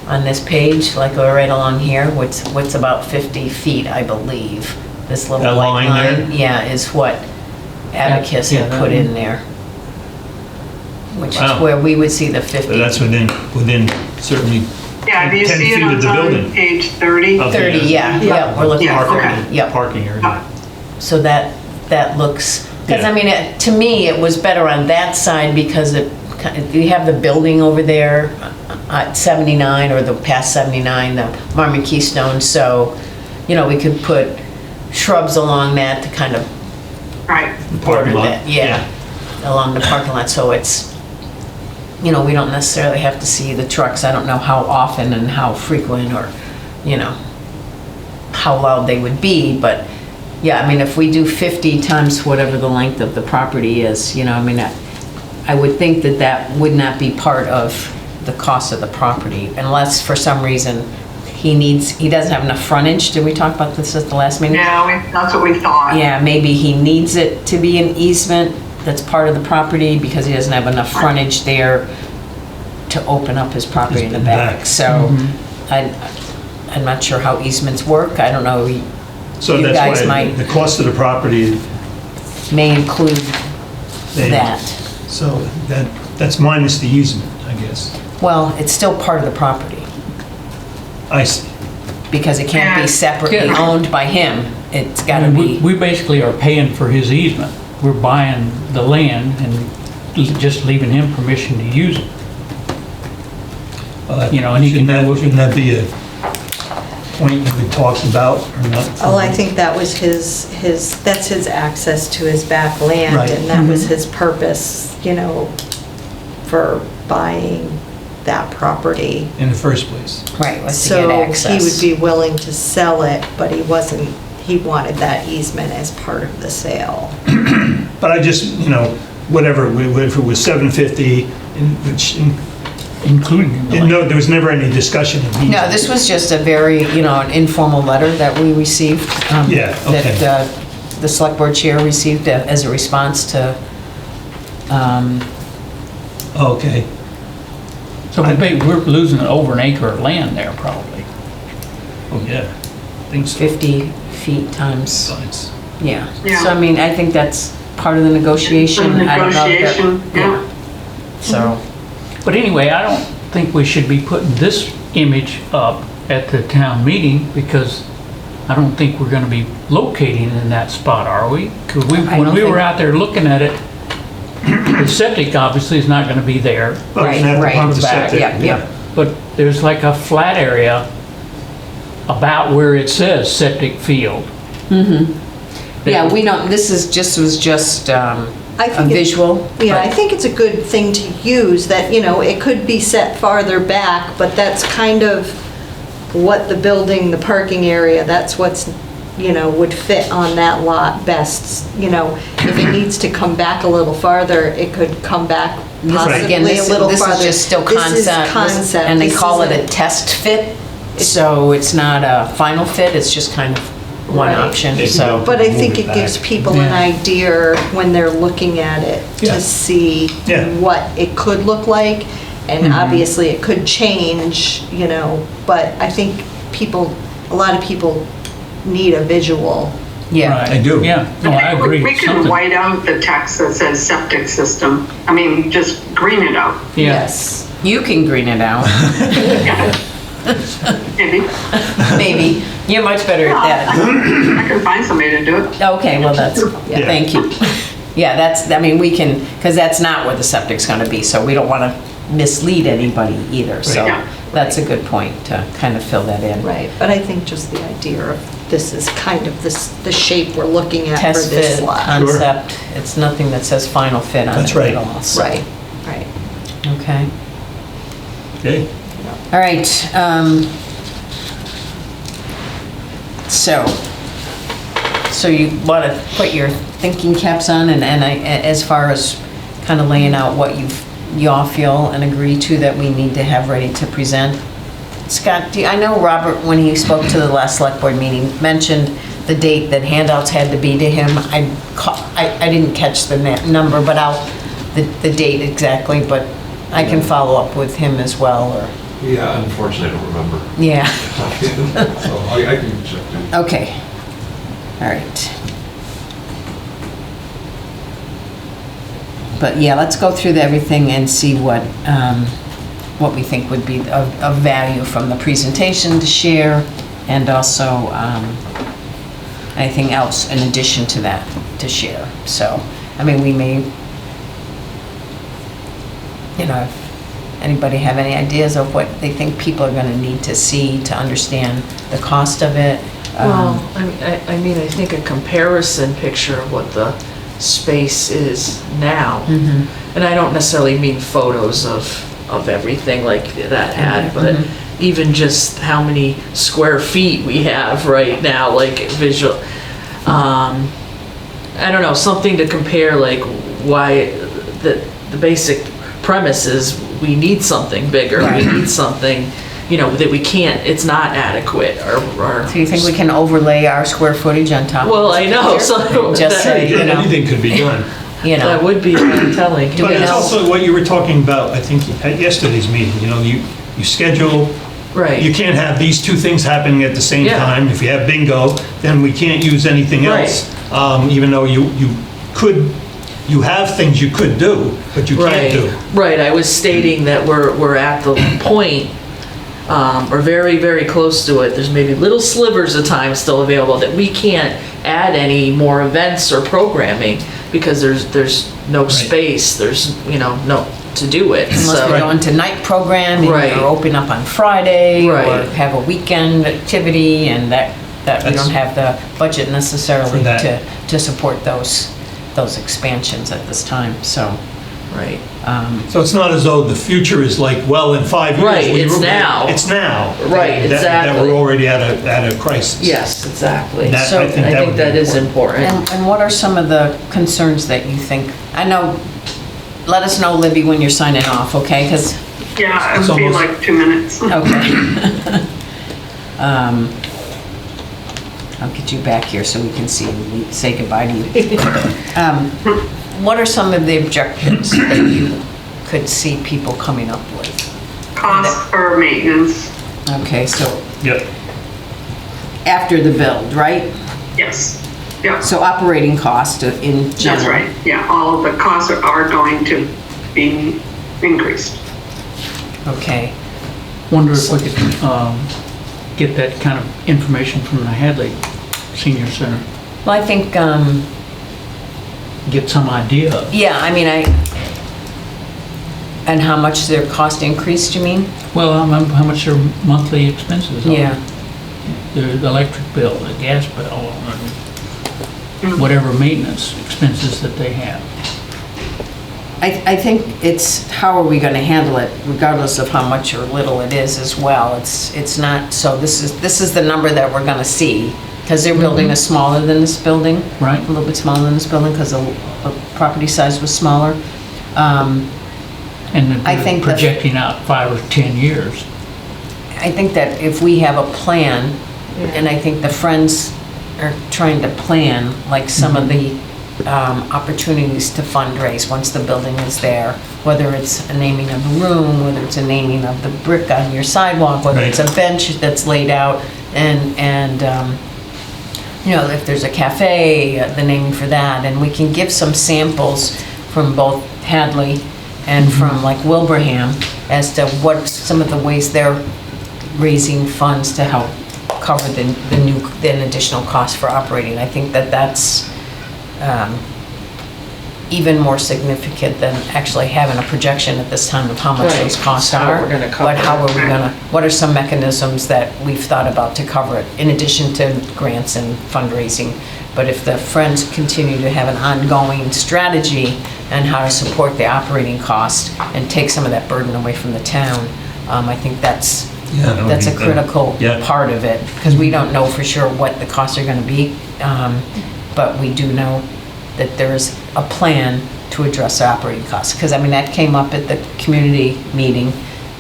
on this page, like right along here, what's about 50 feet, I believe. This little That white line line, there? yeah, is what Abacus Yeah, had that put in one. there. Which is Wow. where we would see the 50. So that's within certainly Yeah, do you 10 see feet it of the on building. page 30? of 30, the, yeah, yeah, we're looking Yeah, at okay. 30, yep. parking area. So that looks, because I Yeah. mean, to me, it was better on that side because you have the building over there at 79 or the past 79, the Marmon Keystone, so, we could put shrubs along that to kind of Right. Parking lot. that, yeah, along the parking lot, so it's, we don't necessarily have to see the trucks. I don't know how often and how frequent or, how loud they would be, but yeah, I mean, if we do 50 times whatever the length of the property is, I would think that would not be part of the cost of the property unless for some reason he doesn't have enough frontage. Did we talk about this at the last meeting? Yeah, that's what we thought. Yeah, maybe he needs it to be an easement that's part of the property because he doesn't have enough frontage there to open up his property in the back. So I'm not sure how easements work. I don't know, So you guys that's why might, the cost of the property, may include they- that. so that's minus the easement, I guess. Well, it's still part of the property I see. because it can't Yeah. be separately Yeah. owned by him. It's gotta We be, basically are paying for his easement. We're buying the land and just leaving him permission to use it. And he can do what he- Shouldn't that be a point that we talked about or not? Well, I think that was that's his access to his back land, Right. and that was his purpose, for buying that property. In the first place. right, was to get So access. he would be willing to sell it, but he wanted that easement as part of the sale. But I just, whatever, if it was 750, which, including the land. no, there was never any discussion of easement. No, this was just a very, an informal letter that we received. Yeah, okay. That the select board chair received as a response to, Okay. So we're losing over an acre of land there probably. Oh, yeah. I think so. 50 feet times, Sides. yeah. Yeah. So I mean, I think that's part of the negotiation. The I don't know if that- negotiation, yeah. So, But anyway, I don't think we should be putting this image up at the town meeting because I don't think we're gonna be locating in that spot, are we? 'Cause I don't when we were think- out there looking at it, The septic obviously is not gonna be there, Well, you're Right, gonna have to right. pump the Back, septic. yeah. but there's like a flat area about where it says septic field. Yeah, we don't, was just a think it- visual. Yeah, I but- think it's a good thing to use, that, it could be set farther back, but that's kind of what the building, the parking area, that's what's, would fit on that lot best. If it needs to come back a little farther, it could come back Again, possibly a little farther. This is just still concept. This is concept. And they This call it isn't- a test fit, so it's not a final fit, it's just kind of one Right. option, They can so. go- But I Move think it it gives back. people an idea when they're looking at it Yeah. to see Yeah. what it could look like. And obviously it could change, but I think a lot of people need a visual. Yeah, Right. I do. Yeah, no, I agree. We can Something- white out the text that says septic system. I mean, just green it out. Yeah, Yes. you can green it out, Maybe. maybe. You're much better at that. I can find somebody to do it. Okay, well, Yeah. thank you. Yeah, we can, because that's not where the septic's gonna be, so we don't wanna mislead anybody either, so Yeah. that's a good point to kind of fill that in. Right, but I think just the idea of this is kind of the shape we're looking at for Test this fit, lot. concept, it's nothing that says final fit on it That's right. at all. so- Right, right. Okay. Okay. All right, so you want to put your thinking caps on and as far as kind of laying out what y'all feel and agree to that we need to have ready to present. Scott, I know Robert, when he spoke to the last select board meeting, mentioned the date that handouts had to be to him. I didn't catch the number, but the date exactly, but I can follow up with him as well, or, Yeah, unfortunately, I don't remember. yeah. So I can check too. Okay, all right. But yeah, let's go through everything and see what we think would be of value from the presentation to share, and also anything else in addition to that to share. So, I mean, we may, if anybody have any ideas of what they think people are gonna need to see to understand the cost of it? Well, I mean, I think a comparison picture of what the space is now. And I don't necessarily mean photos of everything like that had, but even just how many square feet we have right now, like visual. I don't know, something to compare, like why the basic premise is we need something bigger, Right. we need something, that we can't, it's not adequate, or. So you think we can overlay our square footage on top of Well, this I know, picture? so. Just say, Anything could be done. That would be telling. Do But we it's know- also what you were talking about, I think, at yesterday's meeting, you schedule, Right. you can't have these two things happening at the same Yeah. time. If you have bingo, then we can't use anything Right. else. Even though you have things you could do, but you can't do. Right, I was stating that we're at the point, or very, very close to it, there's maybe little slivers of time still available that we can't add any more events or programming because there's no space, there's, no, to do it, Unless so. we go into night programming Right. or open up on Friday or Right. have a weekend activity, and that we That's- don't have the budget necessarily For that. to support those expansions at this time, so. Right, So it's not as though the future is like, well, in 5 years. Right, we it's were- now. It's now. Right, That exactly. we're already at a crisis. yes, exactly. That- So- I think I that think would be that is important. And what are some of the concerns that you think, I know, let us know, Libby, when you're signing off, okay? Because, Yeah, it It's would be almost- like 2 minutes. okay. I'll get you back here so we can see you, say goodbye to you. What are some of the objectives that you could see people coming up with? Cost for maintenance, Okay, so Yep. after the build, right? yes. Yeah, So operating cost in general. that's right. Yeah, all of the costs are going to be increased. Okay. wonder if we could get that kind of information from the Hadley Senior Center. Well, I think, get some idea of. Yeah, I mean, and how much their cost increased, you mean? Well, how much their monthly expenses are. Yeah. The electric bill, the gas bill, and whatever maintenance expenses that they have. I think it's, how are we gonna handle it, regardless of how much or little it is as well. It's not, so this is the number that we're gonna see, because their building is smaller than this building. Right. A little bit smaller than this building, because the property size was smaller. And I they're think that- projecting out 5 or 10 years. I think that if we have a plan, and I think the Friends are trying to plan, like some of the opportunities to fundraise once the building is there, whether it's a naming of a room, whether it's a naming of the brick on your sidewalk, whether it's a bench that's laid out, and you know, if there's a cafe, the naming for that, and we can give some samples from both Hadley and from like Wilbraham as to what some of the ways they're raising funds to help cover the additional cost for operating. I think that that's even more significant than actually having a projection at this time of how much Right. those costs How are. we're gonna cover But how it. are we gonna, what are some mechanisms that we've thought about to cover it, in addition to grants and fundraising? But if the Friends continue to have an ongoing strategy on how to support the operating cost and take some of that burden away from the town, I think that's a critical part of it, because we don't know for sure what the costs are gonna be, but we do know that there's a plan to address the operating costs. Because, I mean, that came up at the community meeting.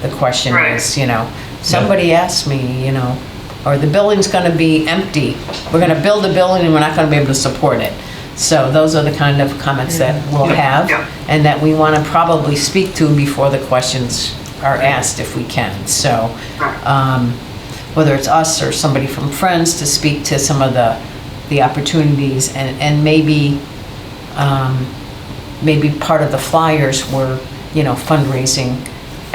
The question was, you know, somebody asked me, you know, or the building's gonna be empty. We're gonna build a building and we're not gonna be able to support it. So those are the kind of comments that we'll have, and that we wanna probably speak to before the questions are asked if we can. So, whether it's us or somebody from Friends to speak to some of the opportunities, and maybe part of the flyers were, you know, fundraising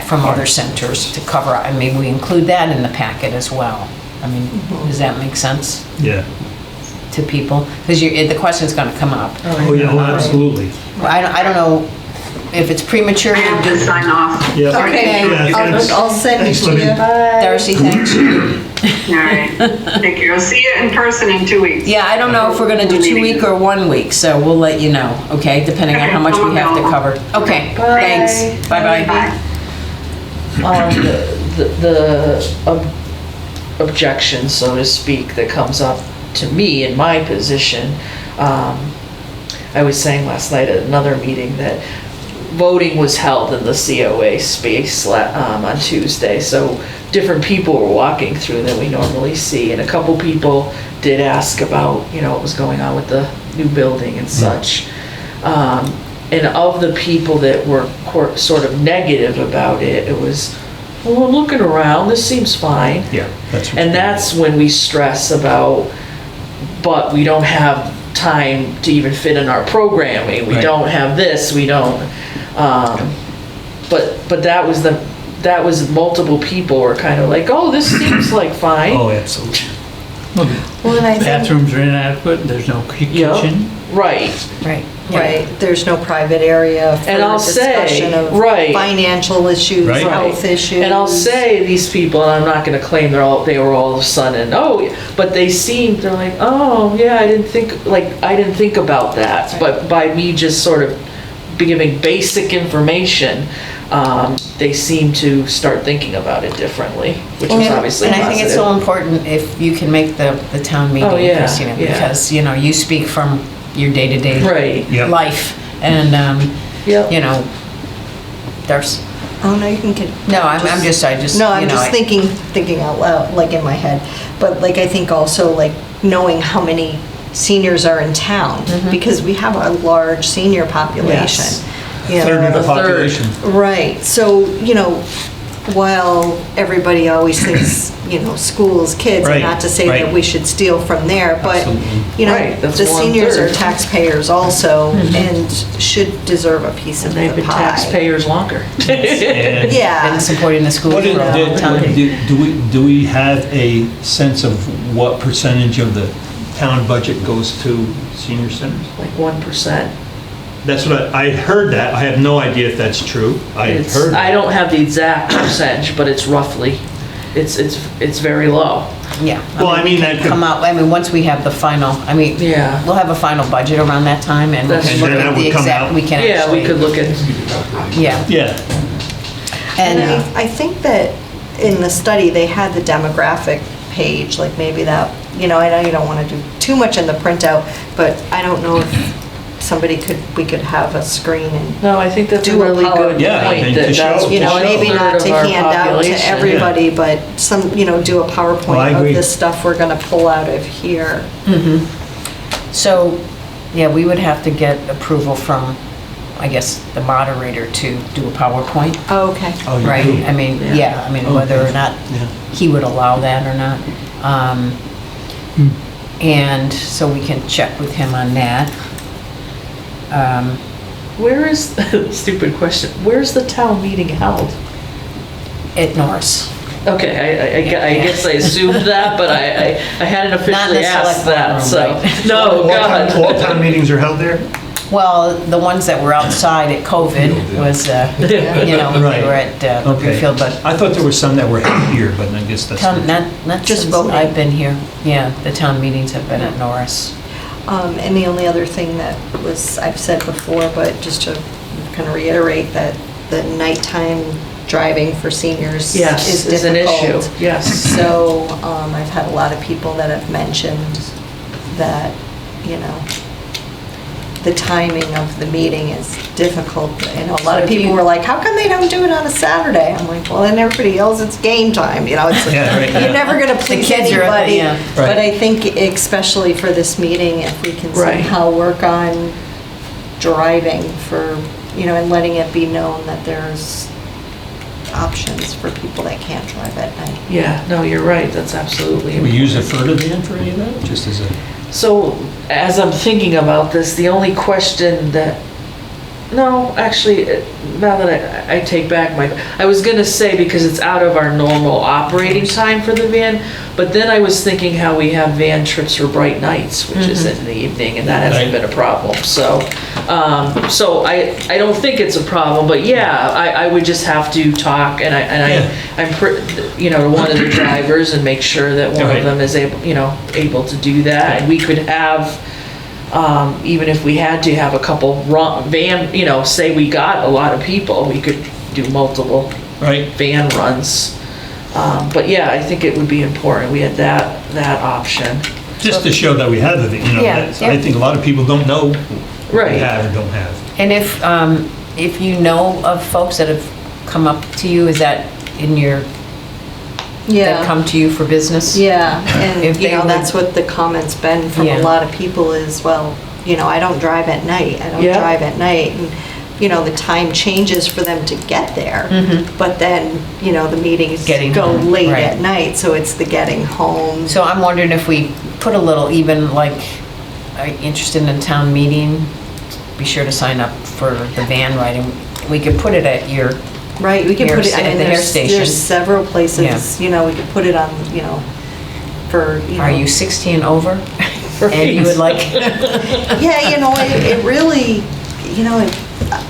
from other centers to cover, and maybe we include that in the packet as well. I mean, does that make sense Yeah. to people? Because the question's gonna come up. Oh, yeah, absolutely. I don't know if it's premature. I have to sign off. Yeah. Okay. Yeah, I'll send it Thanks, to Libby. you. Darcy, thanks. All right. Take care. I'll see you in person in 2 weeks. Yeah, I don't know if we're gonna do 2 week or 1 week, so we'll let you know, okay? Depending on how much we have to cover. Okay, thanks. Bye-bye. Bye. Objection, so to speak, that comes up to me in my position. I was saying last night at another meeting that voting was held in the COA space on Tuesday, so different people were walking through than we normally see, and a couple people did ask about, you know, what was going on with the new building and such. And of the people that were sort of negative about it, it was, well, looking around, this seems fine. Yeah, that's what. And that's when we stress about, but we don't have time to even fit in our programming. We Right. don't have this, we don't. But that was multiple people were kind of like, oh, this seems like fine. Oh, absolutely. Well, and I think, Bathrooms are inadequate, there's no Yep. kitchen. Right. Right. right, there's no private area for And I'll say, discussion of right. financial issues, Right. health issues. And I'll say these people, and I'm not gonna claim they were all of a sudden, oh, but they're like, oh, yeah, I didn't think about that. But by me just sort of giving basic information, they seem to start thinking about it differently, which is obviously And I think it's so positive. important if you can make the town meeting, Oh, yeah, Christina, yeah. because, you know, you speak from your day-to-day Right. Yep. life, and, Yep. you know, there's, Oh, no, you can. no, I just, No, I'm you know, just thinking out loud, like in my head. But like, I think also like knowing how many seniors are in town, because we have a large senior population. Yes. You know, Third of the A third. population. Right, so, you know, while everybody always thinks, you know, schools, kids, and Right, not to say right. that we should steal from there, but, Absolutely. you know, Right, that's the seniors are 1/3. taxpayers also, and should deserve a piece And of they've the been pie. taxpayers longer. And Yeah. and supporting the schools What for a long time. do we have a sense of what percentage of the town budget goes to senior centers? Like 1%. That's what I heard that. I have no idea if that's true. I heard that. I don't have the exact percentage, but it's roughly, it's very low. Yeah. Well, I mean, we that can could- come out, I mean, once we have the final, I mean, Yeah. we'll have a final budget around that time and we That's can true. look Then at that the would come exact, out. we can Yeah, actually. we could look at, Yeah. Yeah. And And, I think that in the study, they had the demographic page, like maybe that, I know you don't want to do too much in the printout, but I don't know if we could have a screen and, no, I think that's a Do a really power- good Yeah, I point, think that to that's show- maybe a not third to of our hand out to population. everybody, but do a Well, I PowerPoint agree. of this stuff we're gonna pull out of here. so, yeah, we would have to get approval from, I guess, the moderator to do a PowerPoint, Oh, okay. Oh, you right? do? I mean, Yeah. yeah, I mean, Oh, whether or okay. not Yeah. he would allow that or not. And so we can check with him on that. Where is, stupid question, where's the town meeting held? At Norris. Okay, I guess I assumed that, but I hadn't Not in officially the asked select that, board so. room, right? No, All God. town meetings are held there? Well, the ones that were outside at COVID was, they Right. were at Okay. Greenfield, but I thought there were some that were held here, but I guess that's. not Just since voting. I've been here. Yeah, the town meetings have been at Norris. And the only other thing that I've said before, but just to kind of reiterate that the nighttime driving for seniors Yes, is is an difficult. issue, yes. So, I've had a lot of people that have mentioned that, the timing of the meeting is difficult. A lot So of if people you- were like, how come they don't do it on a Saturday? I'm like, well, then everybody yells it's game time, it's, Yeah, right, yeah. you're never gonna please kids are at the- anybody. yeah. But Right. I think especially for this meeting, if we can Right. somehow work on driving for, and letting it be known that there's options for people that can't drive at night. Yeah, no, you're right, that's absolutely. Can we use a further van for any of that, just as a? So, as I'm thinking about this, the only question that, no, actually, now that I take back I was gonna say because it's out of our normal operating time for the van, but then I was thinking how we have van trips for bright nights, which is in the evening, and that hasn't Right. been a problem, so, I don't think it's a problem, but yeah, I would just have to talk, and to one of the drivers and make sure that one Right. of them is able to do that, and we could have, even if we had to have a couple van, say we got a lot of people, we could do multiple Right. van runs. But yeah, I think it would be important, we had that option. Just to show that we have it, Yeah, that's- yeah. I think a lot of people don't know what Right. we have or don't have. And if you know of folks that have come up to you, is that in your, that come to you for business? Yeah, and, If they would- that's what the comment's been from Yeah. a lot of people is, well, I don't drive at night, I don't Yeah. drive at night. And, the time changes for them to get there, but then, the meetings Getting go home, late right. at night, so it's the getting home. So I'm wondering if we put a little, even like, are you interested in a town meeting, be sure to sign up for the van ride, and we could put it at your, Right, we could Hair put it, sta- I mean, the hair there's station. several places, we could put it on, for, are you 16 over? And you would like, Yeah, it really,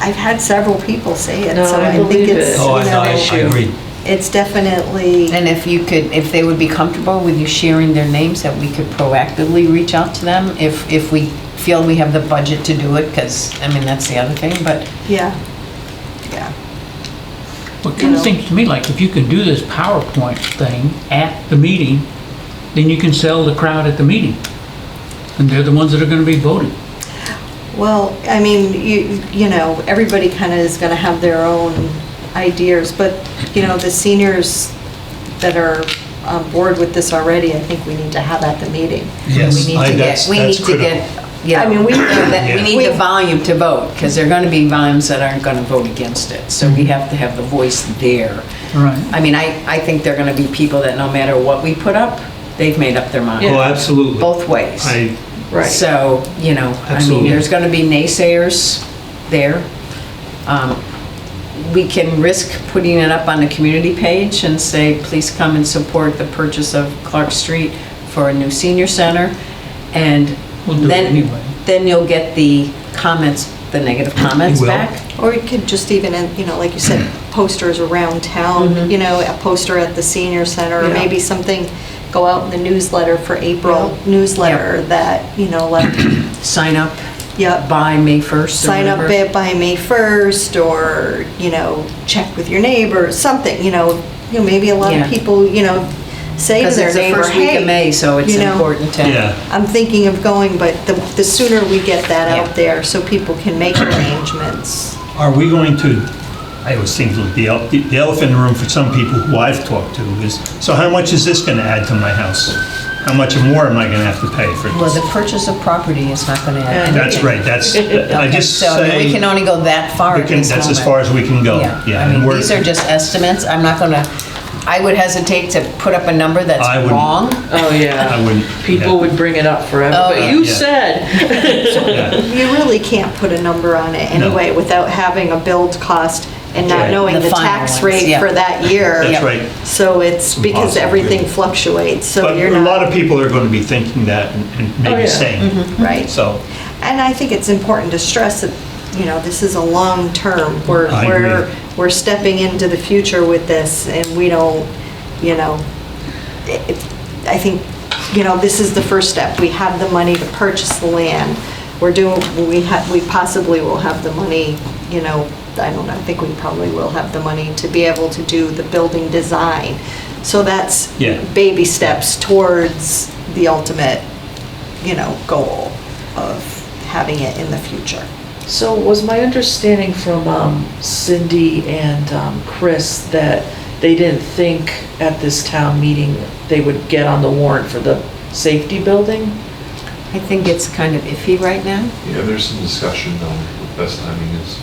I've had several people say it, No, so I I think believe it's, it. Oh, I agree. it's definitely, and if you could, if they would be comfortable with you sharing their names, that we could proactively reach out to them if we feel we have the budget to do it, because, I mean, that's the other thing, but yeah. Well, it kind of seems to me like if you can do this PowerPoint thing at the meeting, then you can sell the crowd at the meeting. And they're the ones that are gonna be voting. Well, I mean, everybody kind of is going to have their own ideas, but, the seniors that are on board with this already, I think we need to have at the meeting. Yes, we need to that's critical. I mean, we Yeah. need the volume to vote, because there are going to be volumes that aren't going to vote against it, so we have to have the voice there. Right. I mean, I think there are going to be people that no matter what we put up, they've made up their mind. Oh, absolutely. Both ways. Right. So, I mean, Absolutely. there's going to be naysayers there. We can risk putting it up on the community page and say, please come and support the purchase of Clark Street for a new senior center. And We'll do it then, anyway. then you'll get the comments the negative comments We will. back. Or you could just even, you know, like you said, posters around town, you know, a poster at the senior center, or Yeah. maybe something, go out in the newsletter for April newsletter that, you know, like, Sign up yeah, by May 1st or sign up whatever. by May 1st, or, you know, check with your neighbors, something, you know, maybe a lot Yeah. of people, you know, say to Because their it's the neighbor, first week of hey, May, so it's you know, important to. Yeah. I'm thinking of going, but the sooner we get that Yeah. out there so people can make arrangements. Are we going to, I always think the elephant in the room for some people who I've talked to is, so how much is this going to add to my house? How much more am I going to have to pay for Well, the this? purchase of property is not going to add anything. That's right, that's, I Okay, just so I mean, we say, can only go that far at this that's as moment. far as we can go. Yeah, I and mean, we're- these are just estimates. I'm not gonna, I would hesitate to put up a number that's I wouldn't. wrong. Oh, yeah. I wouldn't. People would bring it up forever, Oh, but yeah. you Yeah. said. Yeah. You really can't put a number on it anyway without having a build cost and not Right. knowing The the final tax ones, rate yeah. for that year. That's Yeah. right. So it's because Impossible, everything really. fluctuates, so But you're a lot not, of people are going to be thinking that and Oh, maybe yeah. saying, right. so, And I think it's important to stress that, you know, this is a long term. I agree. We're stepping into the future with this, and we don't, you know, I think, you know, this is the first step. We have the money to purchase the land. We possibly will have the money, you know, I don't know, I think we probably will have the money to be able to do the building design. So that's Yeah. baby steps towards the ultimate, you know, goal of having it in the future. So was my understanding from Cindy and Chris that they didn't think at this town meeting they would get on the warrant for the safety building? I think it's kind of iffy right now. Yeah, there's some discussion on what best timing is.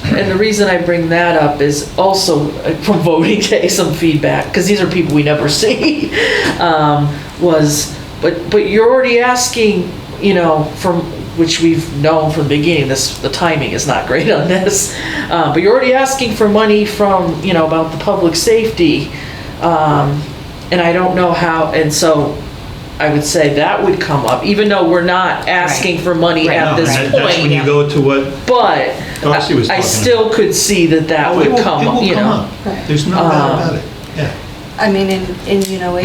And the reason I bring that up is also from voting day, some feedback, because these are people we never see, but you're already asking, you know, from, which we've known from the beginning, the timing is not great on this, but you're already asking for money from, you know, about the public safety, and I don't know how, and so I would say that would come up, even though we're not asking for money Right. at no, this that's when point. you go to what But Darcy was I talking still could see that Oh, it would will- come it up, will you come know. up. There's no doubt about it, yeah. I mean, and you know,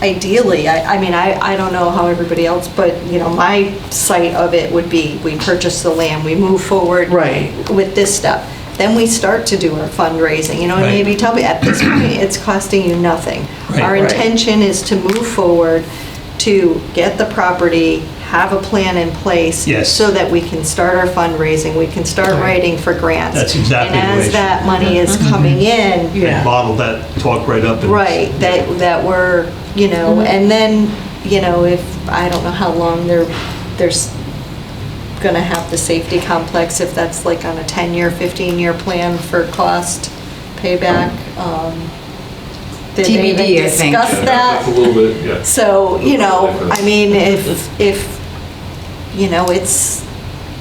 ideally, I mean, I don't know how everybody else, but, you know, my sight of it would be, we purchase the land, we move forward Right. with this stuff. Then we start to do our fundraising, you know, and Right. maybe tell me, at this point, it's costing you nothing. Right. Our Right. intention is to move forward, to get the property, have a plan in place. Yes. So that we can start our fundraising, we can start writing for grants. That's exactly the way And it as should that money is coming in, Yeah. Bottle that talk right up. and- right, that we're, you know, and then, you know, if, I don't know how long there's gonna have the safety complex, if that's like on a 10-year, 15-year plan for cost payback. Did they TBD, even I think. discuss Yeah, that? A little bit, yeah. So, you know, I mean, if, you know, it's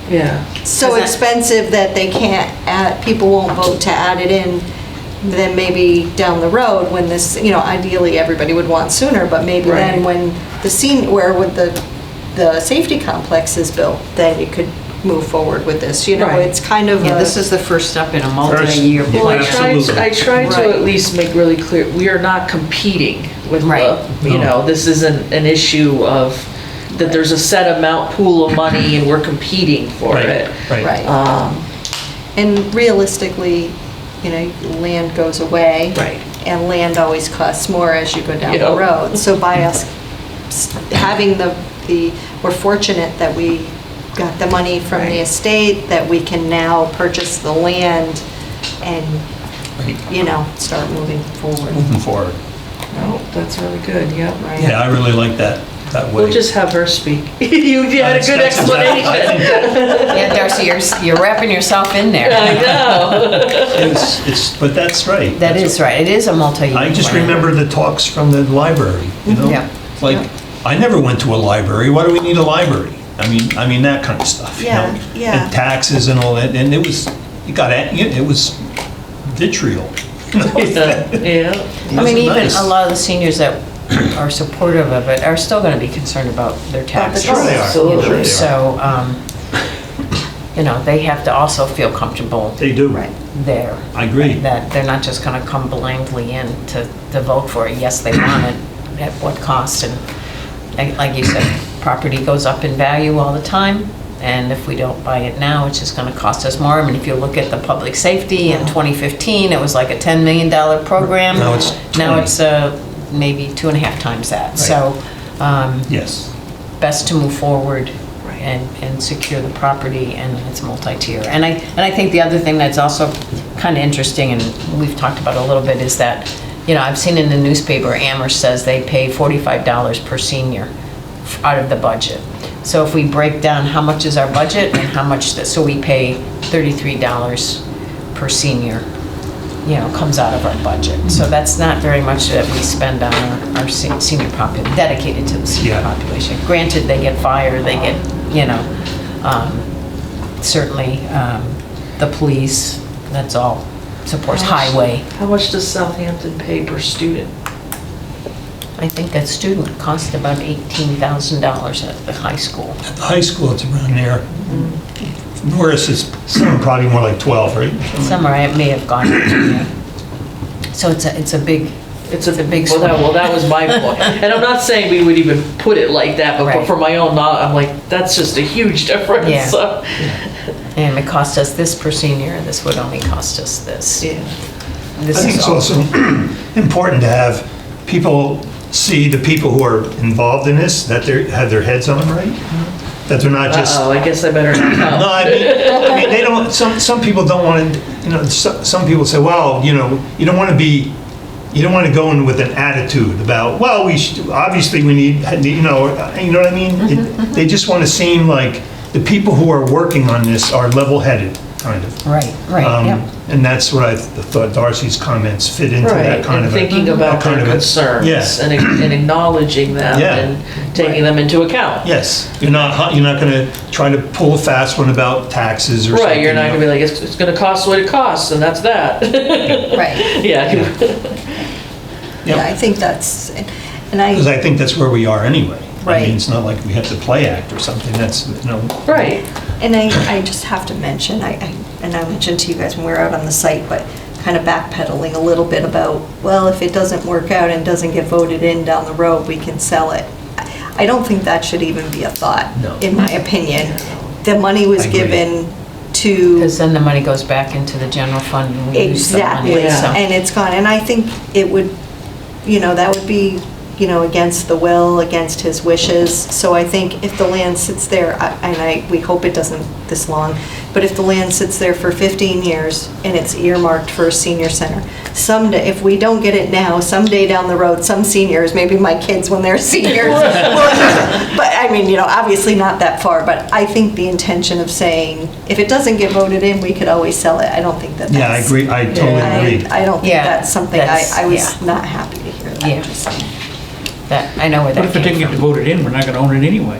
Yeah. so Is that- expensive that they can't add, people won't vote to add it in, then maybe down the road when this, you know, ideally everybody would want sooner, but maybe then Right. when where would the safety complex is built, then you could move forward with this, you know, Right. it's kind of Yeah, a. this is the first step in a multi-year First- Well, I plan. Absolutely. tried to Right. at least make really clear, we are not competing with Right. you No. know, this isn't an issue of, that there's a set amount pool of money and we're competing for Right, it. right. Right. And realistically, you know, land goes away. Right. And land always costs more as you go down the Yep. road. So by us having we're fortunate that we got the money from the Right. estate, that we can now purchase the land and, Right. you know, start moving forward. Moving forward. No, that's really good, yep. Right. Yeah, I really like that way. We'll just have her speak. You had a good That's exactly- I explanation. think that Yeah, Darcy, you're wrapping yourself in there. I know. but that's right. That That's is right, it is a multi-year I just plan. remember the talks from the library, you know? Yeah. Like, I never went to a library, why do we need a library? I mean, that kind of stuff, you Yeah, know? yeah. And taxes and all that, and it was vitriol. Yeah. I mean, Wasn't even nice. a lot of the seniors that are supportive of it are still gonna be concerned about their taxes. Sure they are. Absolutely. Sure they are. So, they have to also feel comfortable They do. there. I agree. That they're not just gonna come blindly in to vote for it. Yes, they want it, at what cost? And like you said, property goes up in value all the time, and if we don't buy it now, it's just gonna cost us more. I mean, if you look at the public safety in 2015, it was like a $10 million program. Now it's Now 20. it's maybe 2.5 times that. So, Yes. best to move forward and secure the property, and it's multi-tier. And I think the other thing that's also kind of interesting, and we've talked about a little bit, is that, I've seen in the newspaper, Amherst says they pay $45 per senior out of the budget. So if we break down how much is our budget and how much, so we pay $33 per senior, comes out of our budget. So that's not very much that we spend on our senior population, dedicated to the senior population. Granted, they get fire, they get, certainly the police, that's all, supports highway. How much does Southampton pay per student? I think that student cost about $18,000 at the high school. At the high school, it's around there. Norris is probably more like 12, right? Somewhere it may have gone. So it's a big big swing. Well, that was my point. And I'm not saying we would even put it like that, but Right. for my own knowledge, I'm like, that's just a huge difference. Yeah. So, And it cost us this per senior, and this would only cost us this. yeah. This I think is it's all- also important to have people see the people who are involved in this, that they have their heads on right, that they're not just. Uh-oh, I guess I better not No, know. I mean, they don't, some people don't want to, some people say, well, you don't want to go in with an attitude about, well, obviously we need, you know what I mean? They just want to seem like the people who are working on this are level-headed, kind of. Right, yep. And that's what I thought Darcy's comments fit into that Right, kind and of. thinking about that kind their of a- concerns Yeah. and acknowledging them Yeah. and taking them into account. Yes, you're not going to try to pull a fast one about taxes or something. Right, you're not gonna be like, it's gonna cost what it costs, and that's that. Right. Yeah. Yeah, I think that's, and Because I think that's where we are anyway. I Right. mean, it's not like we have to play act or something, that's, Right. And I just have to mention, and I mentioned to you guys when we were out on the site, but kind of backpedaling a little bit about, well, if it doesn't work out and doesn't get voted in down the road, we can sell it. I don't think that should even be a thought, No. in my opinion. The money was I agree. given to. Because then the money goes back into the general fund and we use the money. Exactly, Yeah. so- and it's gone, and I think it would, that would be, against the will, against his wishes, so I think if the land sits there, we hope it doesn't this long, but if the land sits there for 15 years and it's earmarked for a senior center, someday, if we don't get it now, someday down the road, some seniors, maybe my kids when they're seniors, but I mean, obviously not that far, but I think the intention of saying, if it doesn't get voted in, we could always sell it, I don't think that that's. yeah, I agree, I totally agree. I don't think Yeah, that's something, that's- I was yeah. not happy to hear that. Yeah. just saying. That, I know where But that if it didn't came get from. voted in, we're not gonna own it anyway.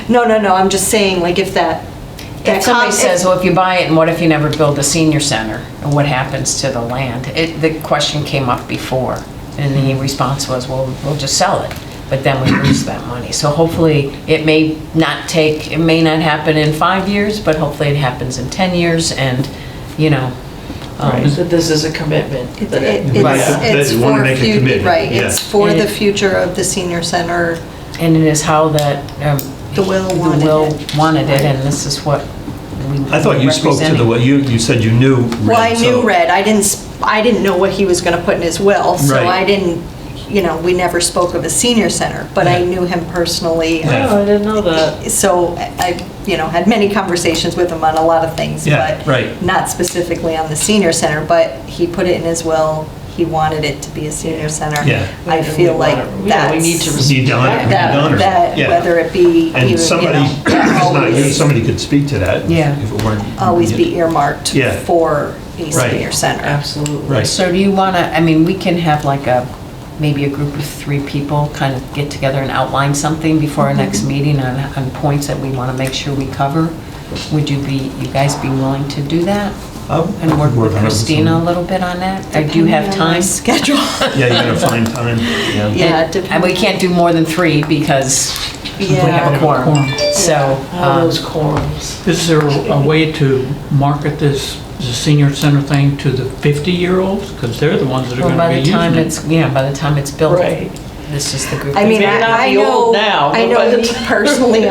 No, I'm just saying, like, if that. If somebody says, well, if you buy it, and what if you never build a senior center? And what happens to the land? The question came up before, and the response was, well, we'll just sell it. But then we lose that money. So hopefully, it may not happen in 5 years, but hopefully it happens in 10 years, and, That this is a commitment. that it- Right. It's They wanna for, make a commitment, right, yeah. it's for And the it- future of the senior center. and it is how that, The will wanted it. wanted it, and this is what we. I thought you spoke to representing. you said you knew Red. Well, I knew so- Red, I didn't know what he was gonna put in his will, so Right. I didn't, we never spoke of a senior center, but I Yeah. knew him personally. Yeah. Oh, I didn't know that. So I, had many conversations with him on a lot of things, Yeah, but right. not specifically on the senior center, but he put it in his will, he wanted it to be a senior center. Yeah. I feel like Yeah, that's. we need to We need to honor- we need to honor it. That, Yeah. whether it be, And even, somebody, if it's not you, somebody could speak to that. Yeah. If it weren't. always be earmarked Yeah. for a Right. senior center. Absolutely. Right. So do you want to, we can have like maybe a group of 3 people kind of get together and outline something before our next meeting on points that we want to make sure we cover? Would you guys be willing to do that? and work with on it Christina a some- little bit on that? Or do you have Depending on my time? schedule. Yeah, you gotta find time, yeah. Yeah, And we can't do more than 3 because we have a Yeah. quorum. So, All those quorums. Is there a way to market this, the senior center thing to the 50-year-olds? Because they're the ones that are well, going to by be the time using it. it's, yeah, by the time it's built, Right. this is the group. I mean, may not I be old now, I but by know the me time- personally,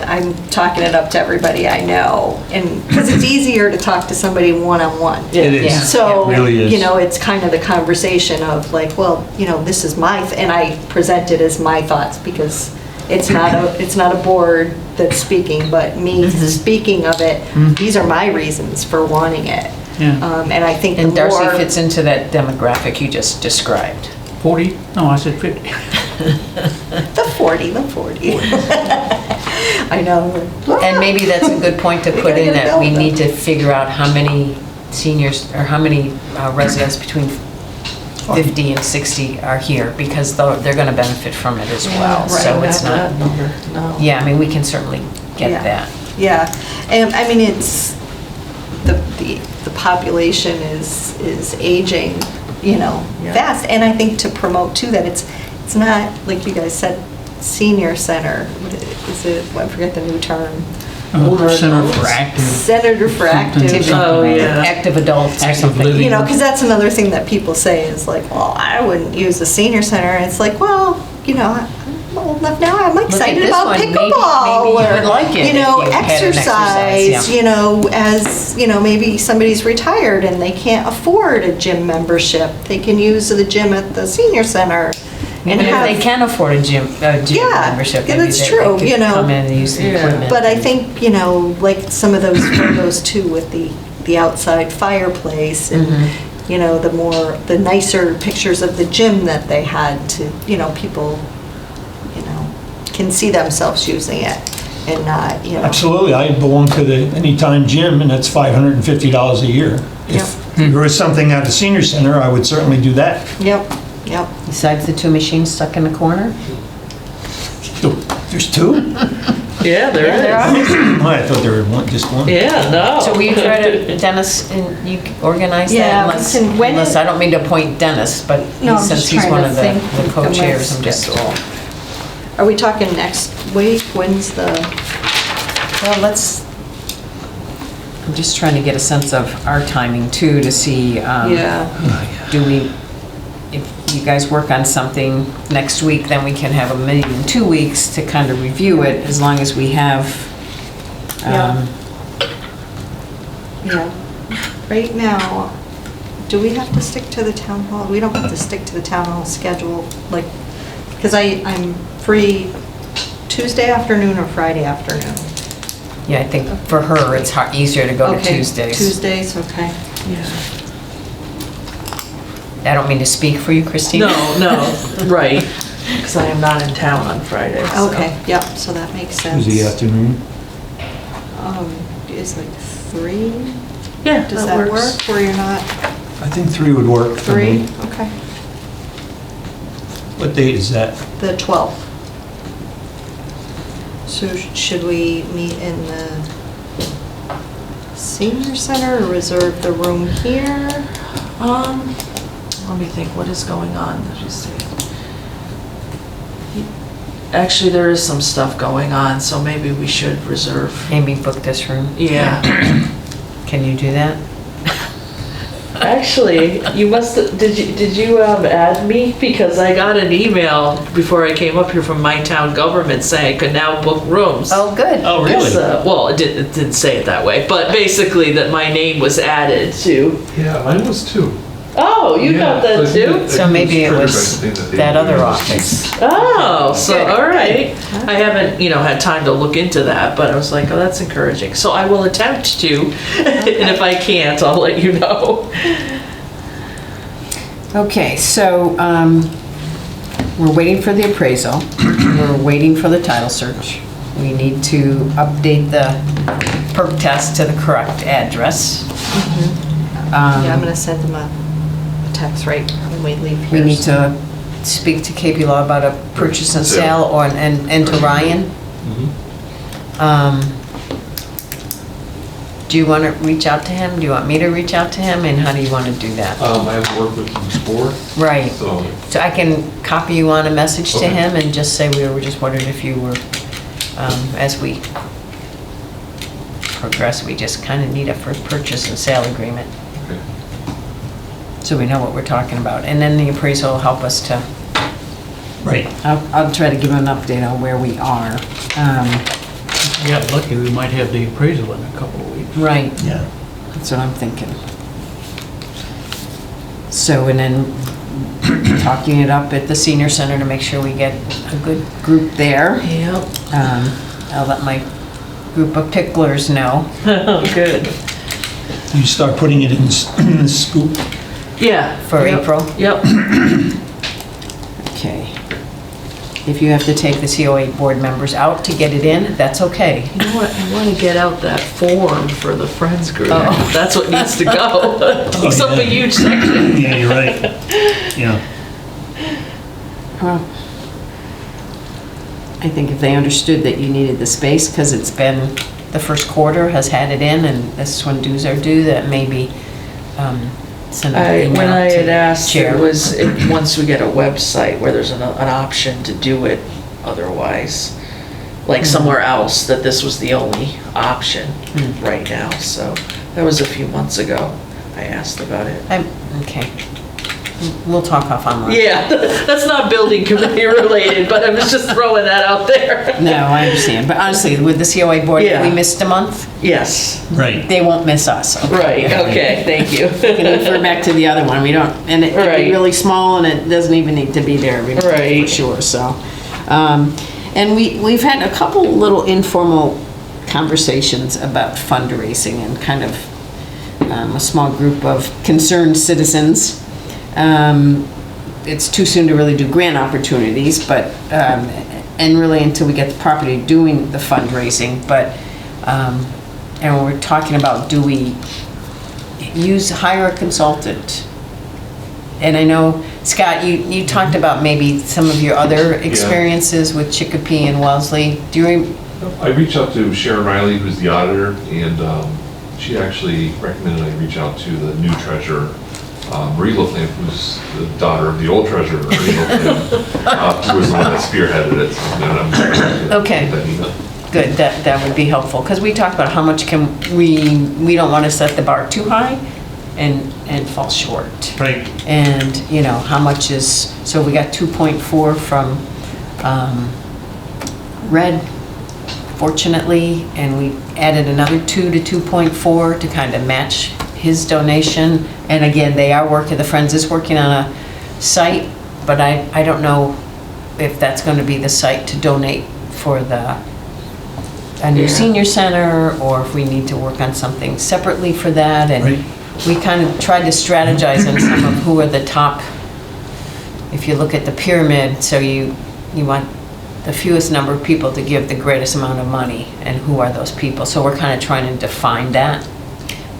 I'm talking it up to everybody I know, and, because it's easier to talk to somebody one-on-one. Yeah. It is. Yeah. So, It really is. it's kind of the conversation of like, well, this is and I present it as my thoughts because it's not a board that's speaking, but me speaking of it, these are my reasons for wanting it. Yeah. And I think the And Darcy more, fits into that demographic you just described. 40? No, I said 50. the 40. I know. And maybe that's a good point to We put gotta in get it that we built, need to figure out how many seniors, or how many residents between 50 and 60 are here, because they're going to benefit from it as well. right. So it's Not not, that number, no. yeah, I mean, we can certainly get Yeah. that. Yeah, and I mean, it's, the population is aging, Yeah. fast. And I think to promote too, that it's not, like you guys said, senior center, what is it, I forget the new term. Center for Active. Center for Active. Something. Oh, yeah. Active adults or Active something. living. Because that's another thing that people say is like, well, I wouldn't use the senior center. And it's like, well, I'm old enough now, I'm excited this about one. Maybe pickleball. you or, would like it if you had an exercise, exercise, yeah. as, maybe somebody's retired and they can't afford a gym membership. They can use the gym at the senior center. And Even if have, they can afford a gym Yeah, membership, yeah, maybe that's they true, could come in and use the Yeah. equipment. But I think, like some of those photos too with the outside fireplace and, the nicer pictures of the gym that they had to, people, can see themselves using it and not, Absolutely, I belong to the Anytime Gym, and that's $550 a year. If there was something at the senior center, I would certainly do that. Yep. Besides the 2 machines stuck in the corner? There's 2? Yeah, there is. Oh, I thought there were just one. Yeah, no. So will you try to, Dennis, and you organize that? Yeah, Unless, when unless, is- I don't mean to appoint Dennis, but No, I'm since just he's trying one to of think the of my co-chairs, I'm just, schedule. Are we talking next week? When's the, well, I'm just trying to get a sense of our timing too, to see, do we, if you guys work on something next week, then we can have a meeting in 2 weeks to kind of review it, as long as we have, right now, do we have to stick to the town hall? We don't have to stick to the town hall schedule, because I'm free Tuesday afternoon or Friday afternoon. yeah, I think for her, it's easier to go to Okay, Tuesdays. Tuesdays, okay. I don't mean to speak for you, Christina. No, right. Because I am not in town on Friday. so. Okay, yep, so that makes sense. Tuesday afternoon. Is like 3? Yeah, Does that works. work, or you're not? I think 3 would work for 3? me. Okay. What date is that? The 12th. So should we meet in the senior center or reserve the room here? Let me think, what is going on? Let me see. Actually, there is some stuff going on, so maybe we should reserve. Maybe book this room. Yeah. Can you do that? Actually, you must, did you add me? Because I got an email before I came up here from my town government saying I could now book rooms. Oh, good. Oh, really? Yes, well, it didn't say it that way, but basically that my name was added to. Yeah, mine was too. Oh, you got Yeah, that I think too? So maybe it triggered by was something that they that did. other office. Oh, so, Good. all right. I haven't, had time to look into that, but I was like, oh, that's encouraging. So I will attempt to, and if I can't, I'll let you know. Okay, so we're waiting for the appraisal. We're waiting for the title search. We need to update the perk test to the correct address. Yeah, I'm gonna send them a text right when we leave here. We need to speak to KP Law about a purchase and sale, and to Ryan. Do you want to reach out to him? Do you want me to reach out to him? And how do you want to do that? I haven't worked with him before, Right. so, So I can copy you on a message to Okay. him and just say we were just wondering if you were, as we progress, we just kind of need a first purchase and sale agreement. okay. So we know what we're talking about. And then the appraisal will help us to, Right. I'll try to give him an update on where we are. Yeah, lucky we might have the appraisal in a couple of weeks. Right, Yeah. that's what I'm thinking. So, and then talking it up at the senior center to make sure we get a good group there. Yep. I'll let my group of picklers know. Oh, good. You start putting it in the scoop. Yeah. For Yep. April? Yep. Okay. If you have to take the COA board members out to get it in, that's okay. You know what, I want to get out that form for the Friends group. Oh. That's what needs to go. Takes up a yeah. huge section. Yeah, you're right. Yeah. Well, I think if they understood that you needed the space, because it's been, the first quarter has had it in, and this is when dues are due, that maybe send an email When I to had asked, chair. it was, once we get a website where there's an option to do it otherwise, like somewhere else, that this was the only option right now, so that was a few months ago, I asked about it. Okay. We'll talk off online. Yeah, that's not building committee related, but I was just throwing that out there. No, I understand, but honestly, with the COA board, if we Yeah. missed a month, Yes, Right. they won't miss us. right, okay, thank you. We can refer back to the other one, we don't, and it could be Right. really small, and it doesn't even need to be there every month, for Right. sure, so. And we've had a couple little informal conversations about fundraising and kind of a small group of concerned citizens. It's too soon to really do grant opportunities, but, and really until we get the property doing the fundraising, but, and we're talking about, do we hire a consultant? And I know, Scott, you talked about maybe some of your other experiences with Chicopee and Wellesley. Do you, I reached out to Sharon Riley, who's the auditor, and she actually recommended I reach out to the new treasurer, Marie LaFlamme, who's the daughter of the old treasurer, Marie LaFlamme, who was the one that spearheaded it. And I'm Okay. that email. good, that would be helpful, because we talked about how much we don't want to set the bar too high and fall short. Right. And, you know, how much is, so we got 2.4 from Red, fortunately, and we added another 2 to 2.4 to kind of match his donation. And again, the Friends is working on a site, but I don't know if that's going to be the site to donate for a new senior center, or if we need to work on something separately for that. And Right. we kind of tried to strategize on some of who are the top, if you look at the pyramid, so you want the fewest number of people to give the greatest amount of money, and who are those people? So we're kind of trying to define that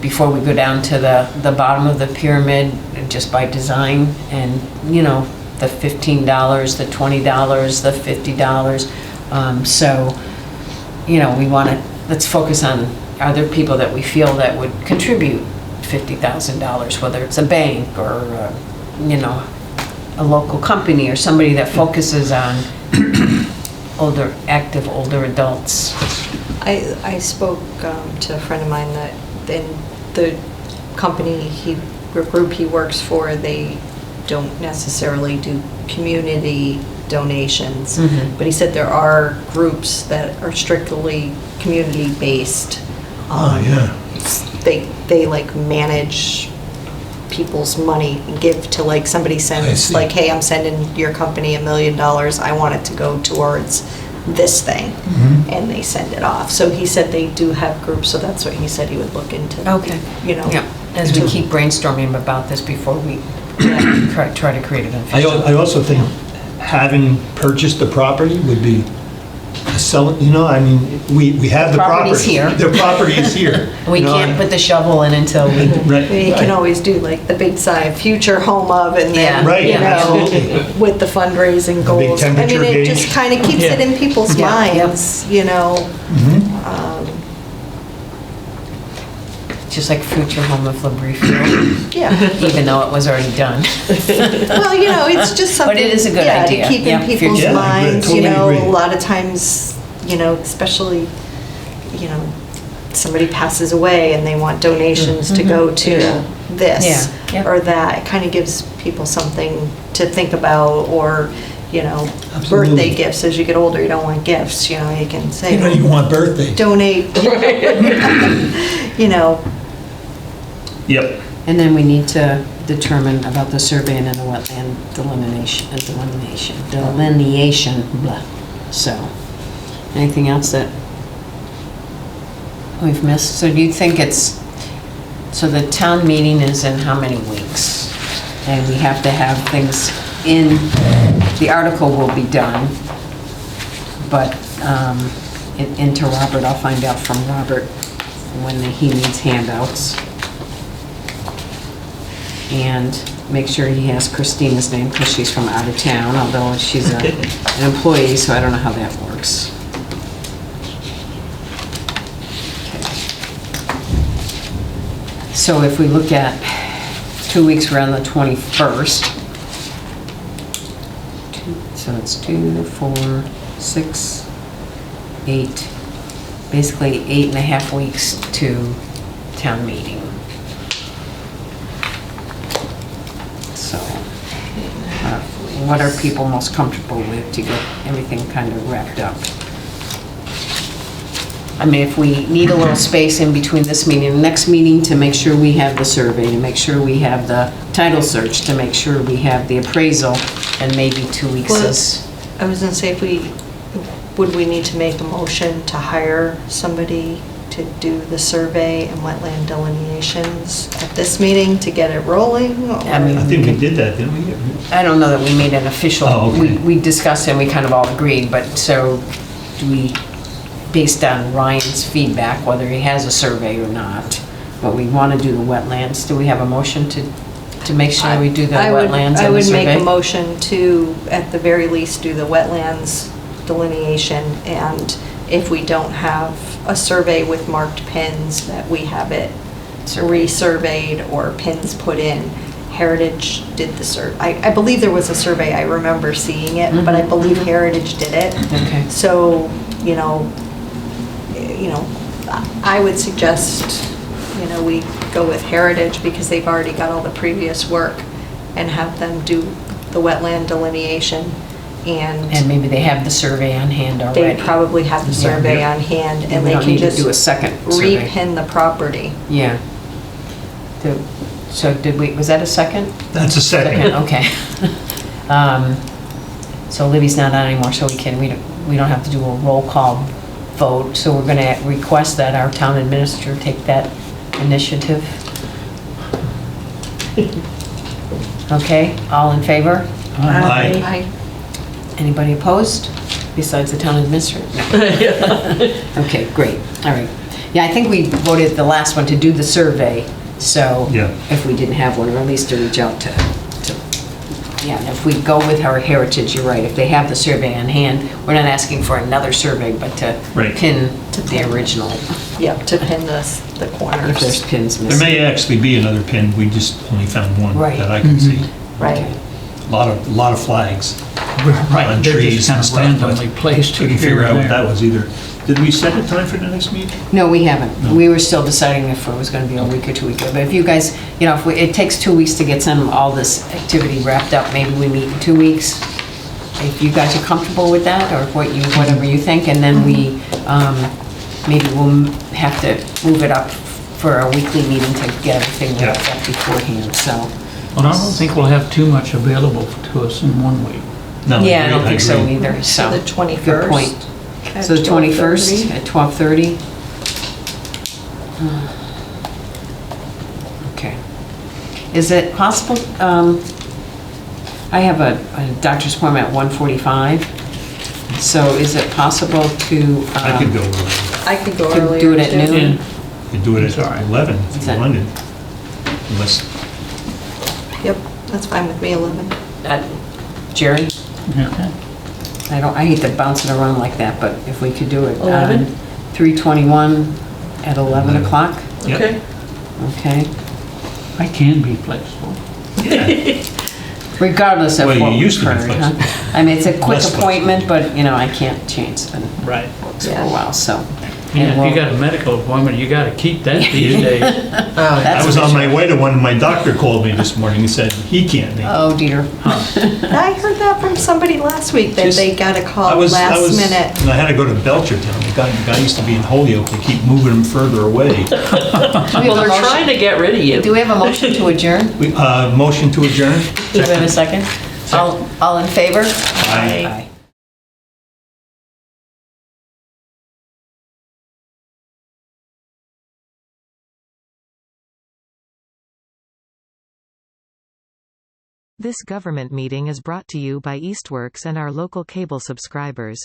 before we go down to the bottom of the pyramid, just by design, and, you know, the $15, the $20, the $50. So, you know, let's focus on, are there people that we feel that would contribute $50,000, whether it's a bank or, you know, a local company, or somebody that focuses on active older adults. I spoke to a friend of mine that in the company group he works for, they don't necessarily do community donations, but he said there are groups that are strictly community-based. Oh, yeah. They like manage people's money and give to, like, somebody I sends, see. like, hey, I'm sending your company $1 million, I want it to go towards this thing, and they send it off. So he said they do have groups, so that's what he said he would look into. Okay. You know. Yeah, as we keep brainstorming about this before we try to create an official. I also think having purchased the property would be selling, you know, I mean, we have the property. Property's here. The property is here. We you know, can't put the shovel in until we, Right. You can right. always do like the big sign, future home of, and Yeah. then, Right, you know, absolutely. with the fundraising The big goals. I mean, temperature it gauge. just kind of keeps it in people's Yeah, yep. minds, you know. just like future home of Labrie Yeah. even though it was already done. Well, it's just something. But it is a good yeah, idea. to keep Yeah, in people's future. Yeah, I agree. minds, Totally agree. a lot of times, especially, somebody passes away and they want donations to go to this Yeah, yep. or that. It kind of gives people something to think about, or, Absolutely. birthday gifts. As you get older, you don't want gifts, you can say. You don't even want birthdays. Donate. Yep. And then we need to determine about the survey and then the wetland delineation, blah. So, anything else that we've missed? So do you think so the town meeting is in how many weeks? And we have to have things the article will be done, but into Robert, I'll find out from Robert when he needs handouts. And make sure he has Christina's name because she's from out of town, although she's an employee, so I don't know how that works. Okay. So if we look at 2 weeks, we're on the 21st. So it's 2, 4, 6, 8, basically 8.5 weeks to town meeting. So, what are people most comfortable with to get everything kind of wrapped up? I mean, if we need a little space in between this meeting and the next meeting to make sure we have the survey, to make sure we have the title search, to make sure we have the appraisal, and maybe 2 weeks Well, is... I was gonna say, would we need to make a motion to hire somebody to do the survey and wetland delineations at this meeting to get it rolling? Or- I mean, I think we did that, didn't we? I don't know that we made an official, Oh, okay. we discussed and we kind of all agreed, but so do we, based on Ryan's feedback, whether he has a survey or not, but we want to do the wetlands, do we have a motion to make sure we do the wetlands I and the would make survey? a motion to, at the very least, do the wetlands delineation, and if we don't have a survey with marked pins, that we have it resurveyed or pins put in. Heritage did the survey. I believe there was a survey, I remember seeing it, but I believe Heritage did it. Okay. So, I would suggest, we go with Heritage because they've already got all the previous work, and have them do the wetland delineation, And and maybe they have the survey on hand they already. probably have the survey Yeah. on hand, And and we they don't can need to just do a second survey. repin the property. Yeah. So was that a second? That's a second. Okay. So Libby's not on anymore, so we don't have to do a roll call vote, so we're gonna request that our town administrator take that initiative. Okay, all in favor? Aye. Anybody opposed, besides the town administrator? No. Okay, great, all right. Yeah, I think we voted the last one to do the survey, so Yeah. if we didn't have one, or at least to reach out to, yeah, and if we go with our Heritage, you're right, if they have the survey on hand, we're not asking for another survey, but to Right. pin the original, Yep, to pin the if there's corners. pins There missing. may actually be another pin, we just only found one Right. that I can see. Right. A lot of flags Right, on they're trees just and kind of stuff. but randomly placed Couldn't here figure and out what there. that was either. Did we set a time for the next meeting? No, we haven't. No. We were still deciding if it was gonna be a week or 2 weeks ago. But if you guys, if it takes 2 weeks to get all this activity wrapped up, maybe we meet in 2 weeks. If you guys are comfortable with that, or whatever you think, and then we, maybe we'll have to move it up for a weekly meeting to get everything wrapped up beforehand, so. But I don't think we'll have too much available to us in 1 week. No, Yeah, I don't think so agree. either, so. So the 21st. Good point. at So the 21st 12:30. at 12:30? Okay. Is it possible, I have a doctor's appointment at 1:45, so is it possible to? I could go early. I could go Could earlier. do it at too. noon? You could do it It's all at right. 11 if Is you that- wanted. Unless, Yep, that's fine with me, 11. Jerry? Yeah. I hate to bounce it around like that, but if we could do it 11? on 3/21 at 11 o'clock? Yep. Okay. Okay? I can be flexible. Regardless of Well, you what we've used to be heard, huh? flexible. I mean, it's a quick Less appointment, but, you know, I can't change the Right. books for a while, so. Yeah, and if you we'll- got a medical appointment, you gotta keep that these days. I was on my way to one, my doctor called me this morning and said he can't make it. Oh, dear. I heard that from somebody last week, that Just- they got a I call was- last minute. And I had to go to Belchertown. The guy used to be in Holyoke. They keep moving him further away. Do we have Well, a they're motion- trying to get rid of you. Do we have a motion to adjourn? Motion to adjourn? Do we have a second? All in favor? Aye. This government meeting is brought to you by Eastworks and our local cable subscribers.